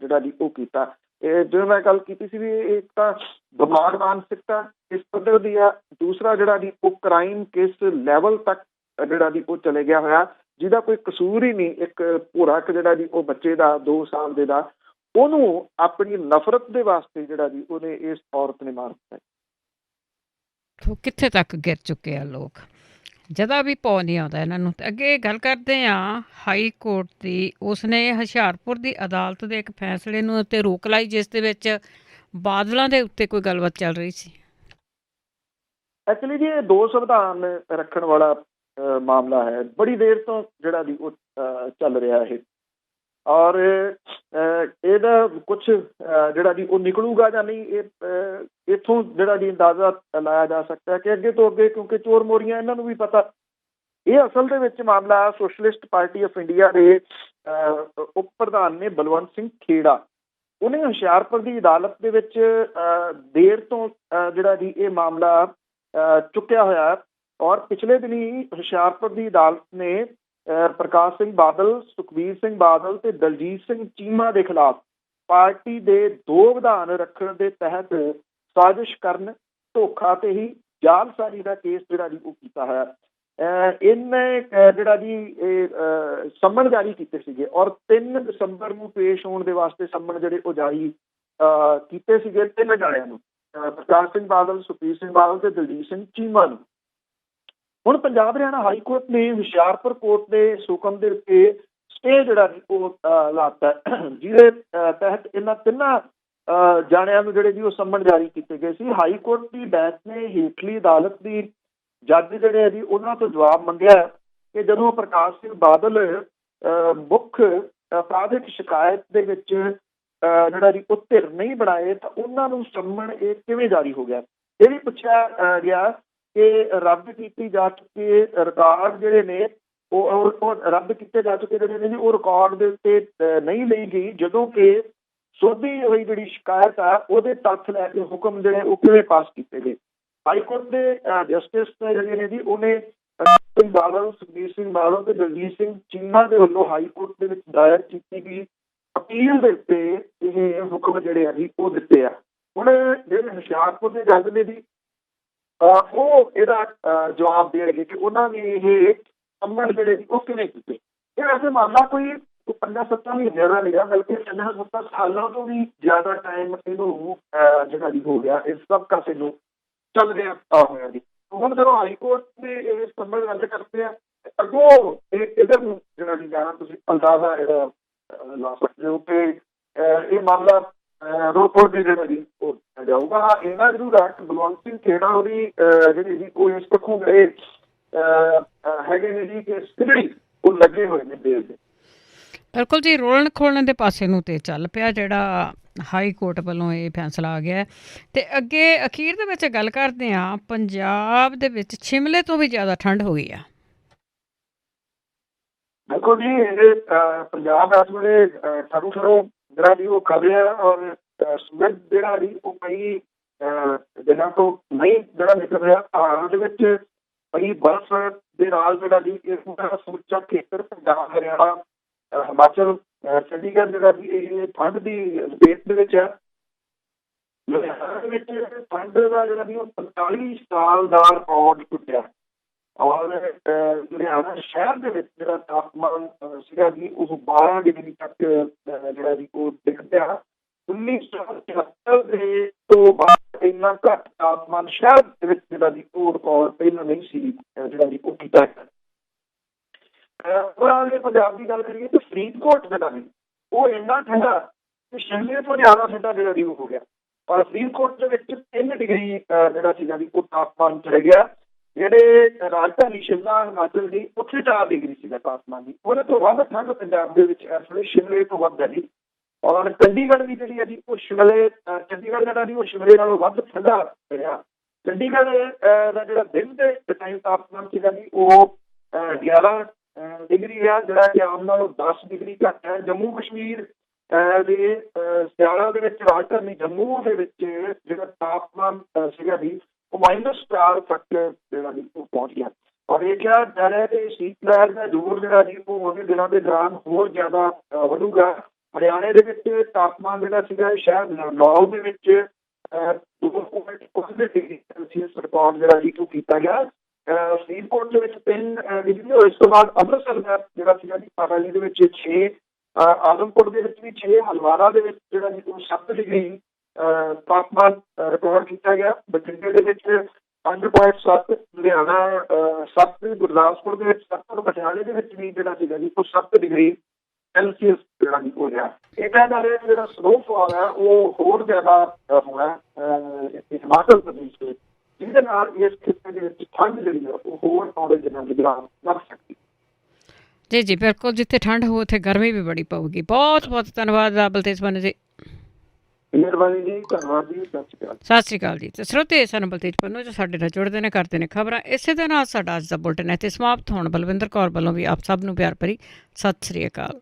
ਜਿਹੜਾ ਦੀ ਉਹ ਕੀਤਾ। ਇਹ ਜਿਵੇਂ ਮੈਂ ਗੱਲ ਕੀਤੀ ਸੀ ਵੀ ਇੱਕ ਤਾਂ ਦਿਮਾਗ ਮਾਨਸਿਕਤਾ ਇਸ ਪੱਧਰ ਦੀ ਆ, ਦੂਸਰਾ ਜਿਹੜਾ ਦੀ ਉਹ ਕ੍ਰਾਈਮ ਕਿਸ ਲੈਵਲ ਤੱਕ ਜਿਹੜਾ ਦੀ ਉਹ ਚਲੇ ਗਿਆ ਹੋਇਆ, ਜਿਹਦਾ ਕੋਈ ਕਸੂਰ ਹੀ ਨਹੀਂ। ਇੱਕ ਭੋਰਾ ਜਿਹੜਾ ਦੀ ਉਹ ਬੱਚੇ ਦਾ 2 ਸਾਲ ਦੇ ਦਾ, ਉਹਨੂੰ ਆਪਣੀ ਨਫ਼ਰਤ ਦੇ ਵਾਸਤੇ ਜਿਹੜਾ ਦੀ ਉਹਨੇ ਇਸ ਔਰਤ ਨੇ ਮਾਰ ਦਿੱਤਾ। ਕਿੱਥੇ ਤੱਕ ਗਿਰ ਚੁੱਕੇ ਆ ਲੋਕ, ਜਦਾ ਵੀ ਪੌ ਨਹੀਂ ਆਉਂਦਾ ਇਹਨਾਂ ਨੂੰ। ਤੇ ਅੱਗੇ ਗੱਲ ਕਰਦੇ ਹਾਂ ਹਾਈ ਕੋਰਟ ਦੀ। ਉਸਨੇ ਹੁਸ਼ਿਆਰਪੁਰ ਦੀ ਅਦਾਲਤ ਦੇ ਇੱਕ ਫੈਸਲੇ ਨੂੰ ਉੱਤੇ ਰੋਕ ਲਾਈ, ਜਿਸ ਦੇ ਵਿੱਚ ਬਾਦਲਾਂ ਦੇ ਉੱਤੇ ਕੋਈ ਗੱਲਬਾਤ ਚੱਲ ਰਹੀ ਸੀ। ਐਕਚੁਅਲੀ ਜੀ ਇਹ 2 ਸੰਵਿਧਾਨ ਰੱਖਣ ਵਾਲਾ ਮਾਮਲਾ ਹੈ, ਬੜੀ ਦੇਰ ਤੋਂ ਜਿਹੜਾ ਦੀ ਉਹ ਚੱਲ ਰਿਹਾ ਇਹ, ਔਰ ਇਹਦਾ ਕੁਛ ਜਿਹੜਾ ਦੀ ਉਹ ਨਿਕਲੂਗਾ ਜਾਂ ਨਹੀਂ, ਇਹ ਇੱਥੋਂ ਜਿਹੜਾ ਦੀ ਅੰਦਾਜ਼ਾ ਲਾਇਆ ਜਾ ਸਕਦਾ ਕਿ ਅੱਗੇ ਤੋਂ ਅੱਗੇ, ਕਿਉਂਕਿ ਚੋਰ ਮੋਰੀਆਂ ਇਹਨਾਂ ਨੂੰ ਵੀ ਪਤਾ। ਇਹ ਅਸਲ ਦੇ ਵਿੱਚ ਮਾਮਲਾ ਸੋਸ਼ਲਿਸਟ ਪਾਰਟੀ ਆਫ ਇੰਡੀਆ ਦੇ ਉਪ ਪ੍ਰਧਾਨ ਨੇ ਬਲਵੰਤ ਸਿੰਘ ਖੇੜਾ, ਉਹਨੇ ਹੁਸ਼ਿਆਰਪੁਰ ਦੀ ਅਦਾਲਤ ਦੇ ਵਿੱਚ ਦੇਰ ਤੋਂ ਜਿਹੜਾ ਦੀ ਇਹ ਮਾਮਲਾ ਚੁੱਕਿਆ ਹੋਇਆ, ਔਰ ਪਿਛਲੇ ਦਿਨੀ ਹੁਸ਼ਿਆਰਪੁਰ ਦੀ ਅਦਾਲਤ ਨੇ ਪ੍ਰਕਾਸ਼ ਸਿੰਘ ਬਾਦਲ, ਸੁਖਬੀਰ ਸਿੰਘ ਬਾਦਲ ਤੇ ਦਲਜੀਤ ਸਿੰਘ ਚੀਮਾ ਦੇ ਖਿਲਾਫ ਪਾਰਟੀ ਦੇ 2 ਵਿਧਾਨ ਰੱਖਣ ਦੇ ਤਹਿਤ ਸਾਜ਼ਿਸ਼ ਕਰਨ, ਧੋਖਾ ਤੇ ਹੀ ਜਾਲਸਾਜ਼ੀ ਦਾ ਕੇਸ ਜਿਹੜਾ ਜੀ ਉਹ ਕੀਤਾ ਹੋਇਆ। ਇਹਨੇ ਜਿਹੜਾ ਜੀ ਇਹ ਸੰਮਨ ਜਾਰੀ ਕੀਤੇ ਸੀਗੇ, ਔਰ 3 ਦਸੰਬਰ ਨੂੰ ਪੇਸ਼ ਹੋਣ ਦੇ ਵਾਸਤੇ ਸੰਮਨ ਜਿਹੜੇ ਉਹ ਜਾਰੀ ਕੀਤੇ ਸੀਗੇ 3 ਜਾਣਿਆਂ ਨੂੰ, ਪ੍ਰਕਾਸ਼ ਸਿੰਘ ਬਾਦਲ, ਸੁਖਬੀਰ ਸਿੰਘ ਬਾਦਲ ਤੇ ਦਲਜੀਤ ਸਿੰਘ ਚੀਮਾ ਨੂੰ। ਹੁਣ ਪੰਜਾਬ ਹਰਿਆਣਾ ਹਾਈ ਕੋਰਟ ਨੇ ਹੁਸ਼ਿਆਰਪੁਰ ਕੋਰਟ ਦੇ ਹੁਕਮ ਦੇ ਉੱਤੇ ਸਟੇ ਜਿਹੜਾ ਉਹ ਲਾਤਾ, ਜਿਹਦੇ ਤਹਿਤ ਇਹਨਾਂ 3 ਜਾਣਿਆਂ ਨੂੰ ਜਿਹੜੇ ਜੀ ਉਹ ਸੰਮਨ ਜਾਰੀ ਕੀਤੇ ਗਏ ਸੀ। ਹਾਈ ਕੋਰਟ ਦੀ ਬੈਂਚ ਨੇ ਹੇਠਲੀ ਅਦਾਲਤ ਦੀ ਜੱਜ ਜਿਹੜੇ ਆ ਜੀ ਉਹਨਾਂ ਤੋਂ ਜਵਾਬ ਮੰਗਿਆ ਕਿ ਜਦੋਂ ਪ੍ਰਕਾਸ਼ ਸਿੰਘ ਬਾਦਲ ਮੁੱਖ ਅਪਰਾਧਿਕ ਸ਼ਿਕਾਇਤ ਦੇ ਵਿੱਚ ਜਿਹੜਾ ਜੀ ਉਹ ਧਿਰ ਨਹੀਂ ਬਣਾਏ ਤਾਂ ਉਹਨਾਂ ਨੂੰ ਸੰਮਨ ਇਹ ਕਿਵੇਂ ਜਾਰੀ ਹੋ ਗਿਆ। ਇਹ ਵੀ ਪੁੱਛਿਆ ਗਿਆ ਕਿ ਰੱਦ ਕੀਤੀ ਜਾ ਚੁੱਕੇ ਰਿਕਾਰਡ ਜਿਹੜੇ ਨੇ ਉਹ ਰੱਦ ਕੀਤੇ ਜਾ ਚੁੱਕੇ ਜਿਹੜੇ ਨੇ ਜੀ ਉਹ ਰਿਕਾਰਡ ਦੇ ਉੱਤੇ ਨਹੀਂ ਲਈ ਗਈ, ਜਦੋਂ ਕਿ ਸੋਧੀ ਹੋਈ ਜਿਹੜੀ ਸ਼ਿਕਾਇਤ ਆ ਉਹਦੇ ਤੱਥ ਲੈ ਕੇ ਹੁਕਮ ਜਿਹੜੇ ਉਹ ਕਿਵੇਂ ਪਾਸ ਕੀਤੇ ਗਏ। ਹਾਈ ਕੋਰਟ ਦੇ ਜਸਟਿਸ ਜਿਹੜੇ ਨੇ ਜੀ ਉਹਨੇ ਸਿੰਘ ਬਾਦਲ, ਸੁਖਬੀਰ ਸਿੰਘ ਬਾਦਲ ਤੇ ਦਲਜੀਤ ਸਿੰਘ ਚੀਮਾ ਦੇ ਵੱਲੋਂ ਹਾਈ ਕੋਰਟ ਦੇ ਵਿੱਚ ਦਾਇਰ ਕੀਤੀ ਗਈ ਅਪੀਲ ਦੇ ਉੱਤੇ ਇਹ ਹੁਕਮ ਜਿਹੜੇ ਆ ਜੀ ਉਹ ਦਿੱਤੇ ਆ। ਹੁਣ ਜਿਹੜੇ ਹੁਸ਼ਿਆਰਪੁਰ ਦੇ ਜੱਜ ਨੇ ਜੀ ਉਹ ਇਹਦਾ ਜਵਾਬ ਦੇਣਗੇ ਕਿ ਉਹਨਾਂ ਨੇ ਇਹ ਸੰਮਨ ਜਿਹੜੇ ਸੀ ਉਹ ਕਿਵੇਂ ਕੀਤੇ। ਇਹ ਵੈਸੇ ਮਾਮਲਾ ਕੋਈ 5-7 ਮਹੀਨਿਆਂ ਦਾ ਨਹੀਂ, ਬਲਕਿ 5-7 ਸਾਲਾਂ ਤੋਂ ਵੀ ਜ਼ਿਆਦਾ ਟਾਈਮ ਇਹਨੂੰ ਜਿਹੜਾ ਜੀ ਹੋ ਗਿਆ, ਇਸ ਸਭ ਕਾਸੇ ਨੂੰ ਚੱਲ ਰਿਹਾ ਹੋਇਆ ਜੀ। ਹੁਣ ਜਦੋਂ ਹਾਈ ਕੋਰਟ ਨੇ ਇਹ ਸੰਮਨ ਰੱਦ ਕਰਦੇ ਆ, ਅੱਗੋਂ ਇਹਦਾ ਜਿਹੜਾ ਜੀ ਜਾਣਾ ਤੁਸੀਂ ਅੰਦਾਜ਼ਾ ਇਹਦਾ ਲਾ ਸਕਦੇ ਹੋ ਕਿ ਇਹ ਮਾਮਲਾ ਰੋਪੜ ਦੀ ਜਿਹੜਾ ਜੀ ਉਹ ਜਾਊਗਾ। ਇਹਨਾਂ ਜ਼ਰੂਰ ਆ ਬਲਵੰਤ ਸਿੰਘ ਖੇੜਾ ਉਹਦੀ ਜਿਹੜੀ ਜੀ ਉਹ ਇਸ ਪੱਖੋਂ ਗਏ ਹੈਗੇ ਨੇ ਜੀ ਕਿ ਸਿੱਧੀ ਉਹ ਲੱਗੇ ਹੋਏ ਨੇ ਦੇਸ਼ ਦੇ। ਬਿਲਕੁਲ ਜੀ, ਰੋਲਣ ਖੋਲਣ ਦੇ ਪਾਸੇ ਨੂੰ ਤੇ ਚੱਲ ਪਿਆ ਜਿਹੜਾ ਹਾਈ ਕੋਰਟ ਵੱਲੋਂ ਇਹ ਫੈਸਲਾ ਆ ਗਿਆ। ਤੇ ਅੱਗੇ ਅਖੀਰ ਦੇ ਵਿੱਚ ਗੱਲ ਕਰਦੇ ਹਾਂ, ਪੰਜਾਬ ਦੇ ਵਿੱਚ ਸ਼ਿਮਲੇ ਤੋਂ ਵੀ ਜ਼ਿਆਦਾ ਠੰਡ ਹੋ ਗਈ ਆ। ਬਿਲਕੁਲ ਜੀ, ਇਹ ਪੰਜਾਬ ਇਸ ਵੇਲੇ ਠਰੂ ਠਰੂ ਜਿਹੜਾ ਜੀ ਉਹ ਕਰ ਰਿਹਾ, ਔਰ ਸੂਰਜ ਜਿਹੜਾ ਜੀ ਉਹ ਕਈ ਦਿਨਾਂ ਤੋਂ ਨਹੀਂ ਜਿਹੜਾ ਨਿਕਲ ਰਿਹਾ। ਪਹਾੜਾਂ ਦੇ ਵਿੱਚ ਪਈ ਬਰਫ਼ ਦੇ ਨਾਲ ਜਿਹੜਾ ਜੀ ਇਹ ਪੂਰਾ ਸਮੁੱਚਾ ਖੇਤਰ ਪੰਜਾਬ, ਹਰਿਆਣਾ, ਹਿਮਾਚਲ, ਚੰਡੀਗੜ੍ਹ ਜਿਹੜਾ ਜੀ ਇਹ ਠੰਡ ਦੀ ਲਪੇਟ ਦੇ ਵਿੱਚ ਹੈ। ਲੁਧਿਆਣਾ ਦੇ ਵਿੱਚ ਠੰਡ ਦਾ ਜਿਹੜਾ ਜੀ ਉਹ 45 ਸਾਲ ਦਾ ਰਿਕਾਰਡ ਟੁੱਟਿਆ, ਔਰ ਲੁਧਿਆਣਾ ਸ਼ਹਿਰ ਦੇ ਵਿੱਚ ਜਿਹੜਾ ਤਾਪਮਾਨ ਸੀਗਾ ਜੀ ਉਹ 12 ਡਿਗਰੀ ਤੱਕ ਜਿਹੜਾ ਜੀ ਉਹ ਡਿੱਗ ਪਿਆ। 1974 ਦੇ ਤੋਂ ਬਾਅਦ ਇੰਨਾ ਘੱਟ ਤਾਪਮਾਨ ਸ਼ਹਿਰ ਦੇ ਵਿੱਚ ਜਿਹੜਾ ਜੀ ਉਹ ਰਿਕਾਰਡ ਪਹਿਲਾਂ ਨਹੀਂ ਸੀ ਜਿਹੜਾ ਜੀ ਉਹ ਕੀਤਾ ਗਿਆ। ਜੇ ਪੰਜਾਬ ਦੀ ਗੱਲ ਕਰੀਏ ਤਾਂ ਫਰੀਦਕੋਟ ਜਿਹੜਾ ਜੀ ਉਹ ਇੰਨਾ ਠੰਡਾ ਕਿ ਸ਼ਿਮਲੇ ਤੋਂ ਜ਼ਿਆਦਾ ਠੰਡਾ ਜਿਹੜਾ ਜੀ ਉਹ ਹੋ ਗਿਆ, ਪਰ ਫਰੀਦਕੋਟ ਦੇ ਵਿੱਚ 3 ਡਿਗਰੀ ਜਿਹੜਾ ਸੀਗਾ ਜੀ ਉਹ ਤਾਪਮਾਨ ਚੜ ਗਿਆ। ਜਿਹੜੇ ਰਾਜਧਾਨੀ ਸ਼ਿਮਲਾ ਹਿਮਾਚਲ ਦੀ ਉੱਥੇ 4 ਡਿਗਰੀ ਸੀਗਾ ਤਾਪਮਾਨ ਜੀ, ਉਹਦੇ ਤੋਂ ਵੱਧ ਠੰਡ ਪੰਜਾਬ ਦੇ ਵਿੱਚ ਇਸ ਵੇਲੇ ਸ਼ਿਮਲੇ ਤੋਂ ਵੱਧ ਹੈ ਜੀ। ਔਰ ਚੰਡੀਗੜ੍ਹ ਵੀ ਜਿਹੜੀ ਹੈ ਜੀ ਉਹ ਚੰਡੀਗੜ੍ਹ ਜਿਹੜਾ ਜੀ ਉਹ ਸ਼ਿਮਲੇ ਨਾਲੋਂ ਵੱਧ ਠੰਡਾ ਰਿਹਾ। ਚੰਡੀਗੜ੍ਹ ਦਾ ਜਿਹੜਾ ਦਿਨ ਦੇ ਟਾਈਮ ਤਾਪਮਾਨ ਸੀਗਾ ਜੀ ਉਹ 11 ਡਿਗਰੀ ਰਿਹਾ, ਜਿਹੜਾ ਕਿ ਆਮ ਨਾਲੋਂ 10 ਡਿਗਰੀ ਘੱਟ ਹੈ। ਜੰਮੂ ਕਸ਼ਮੀਰ ਦੇ ਸਿਆਲਾਂ ਦੇ ਵਿੱਚ ਰਾਜਧਾਨੀ ਜੰਮੂ ਦੇ ਵਿੱਚ ਜਿਹੜਾ ਤਾਪਮਾਨ ਸੀਗਾ ਜੀ ਉਹ -4 ਤੱਕ ਜਿਹੜਾ ਜੀ ਉਹ ਪਹੁੰਚ ਗਿਆ, ਔਰ ਇਹ ਕਿਹਾ ਜਾ ਰਿਹਾ ਕਿ ਸ਼ੀਤ ਲਹਿਰ ਦਾ ਜ਼ੋਰ ਜਿਹੜਾ ਜੀ ਉਹ ਆਉਣੇ ਦਿਨਾਂ ਦੇ ਦੌਰਾਨ ਹੋਰ ਜ਼ਿਆਦਾ ਵਧੂਗਾ। ਹਰਿਆਣੇ ਦੇ ਵਿੱਚ ਤਾਪਮਾਨ ਜਿਹੜਾ ਸੀਗਾ ਸ਼ਾਇਦ ਲਾਹੌਰ ਦੇ ਵਿੱਚ 2.1 ਡਿਗਰੀ ਸੈਲਸੀਅਸ ਰਿਕਾਰਡ ਜਿਹੜਾ ਜੀ ਉਹ ਕੀਤਾ ਗਿਆ। ਫਰੀਦਕੋਟ ਦੇ ਵਿੱਚ 3 ਡਿਗਰੀ, ਔਰ ਇਸ ਤੋਂ ਬਾਅਦ ਅੰਮ੍ਰਿਤਸਰ ਦਾ ਜਿਹੜਾ ਸੀਗਾ ਜੀ ਪਾਰਾਲੀ ਦੇ ਵਿੱਚ 6, ਆਦਮਪੁਰ ਦੇ ਵਿੱਚ ਵੀ 6, ਹਲਵਾਰਾ ਦੇ ਵਿੱਚ ਜਿਹੜਾ ਜੀ ਉਹ 7 ਡਿਗਰੀ ਤਾਪਮਾਨ ਰਿਕਾਰਡ ਕੀਤਾ ਗਿਆ। ਬਠਿੰਡੇ ਦੇ ਵਿੱਚ 5.7, ਲੁਧਿਆਣਾ 7, ਗੁਰਦਾਸਪੁਰ ਦੇ ਵਿੱਚ 7, ਔਰ ਪਟਿਆਲੇ ਦੇ ਵਿੱਚ ਵੀ ਜਿਹੜਾ ਸੀਗਾ ਜੀ ਉਹ 7 ਡਿਗਰੀ ਸੈਲਸੀਅਸ ਜਿਹੜਾ ਜੀ ਹੋ ਰਿਹਾ। ਇਹ ਕਹਿੰਦਾ ਰਿਹਾ ਜਿਹੜਾ ਸਨੋਫਾਲ ਹੈ ਉਹ ਹੋਰ ਜ਼ਿਆਦਾ ਹੋਣਾ ਹਿਮਾਚਲ ਪ੍ਰਦੇਸ਼ ਵਿੱਚ, ਜਿਹਦੇ ਨਾਲ ਇਸ ਖੇਤਰ ਦੇ ਵਿੱਚ ਠੰਡ ਜਿਹੜੀ ਹੈ ਉਹ ਹੋਰ ਆਉਂਦੇ ਦਿਨਾਂ ਦੇ ਦੌਰਾਨ ਵੱਧ ਸਕਦੀ। ਜੀ ਜੀ ਬਿਲਕੁਲ, ਜਿੱਥੇ ਠੰਡ ਹੋ ਉੱਥੇ ਗਰਮੀ ਵੀ ਬੜੀ ਪਊਗੀ। ਬਹੁਤ ਬਹੁਤ ਧੰਨਵਾਦ ਬਲਤੇਜ ਪੰਨੂ ਜੀ। ਮਿਹਰਬਾਨੀ ਜੀ, ਧੰਨਵਾਦ ਜੀ, ਸਤਿ ਸ਼੍ਰੀ ਅਕਾਲ। ਸਤਿ ਸ਼੍ਰੀ ਅਕਾਲ ਜੀ। ਤੇ ਸਰੋਤੇ ਸਾਨੂੰ ਬਲਤੇਜ ਪੰਨੂ ਜੋ ਸਾਡੇ ਨਾਲ ਜੁੜਦੇ ਨੇ, ਕਰਦੇ ਨੇ ਖਬਰਾਂ। ਇਸੇ ਦੇ ਨਾਲ ਸਾਡਾ ਅੱਜ ਦਾ ਬੁਲਟਨ ਇੱਥੇ ਸਮਾਪਤ ਹੋਣ। ਬਲਵਿੰਦਰ ਕੌਰ ਵੱਲੋਂ ਵੀ ਆਪ ਸਭ ਨੂੰ ਪਿਆਰ ਭਰੀ ਸਤਿ ਸ਼੍ਰੀ ਅਕਾਲ।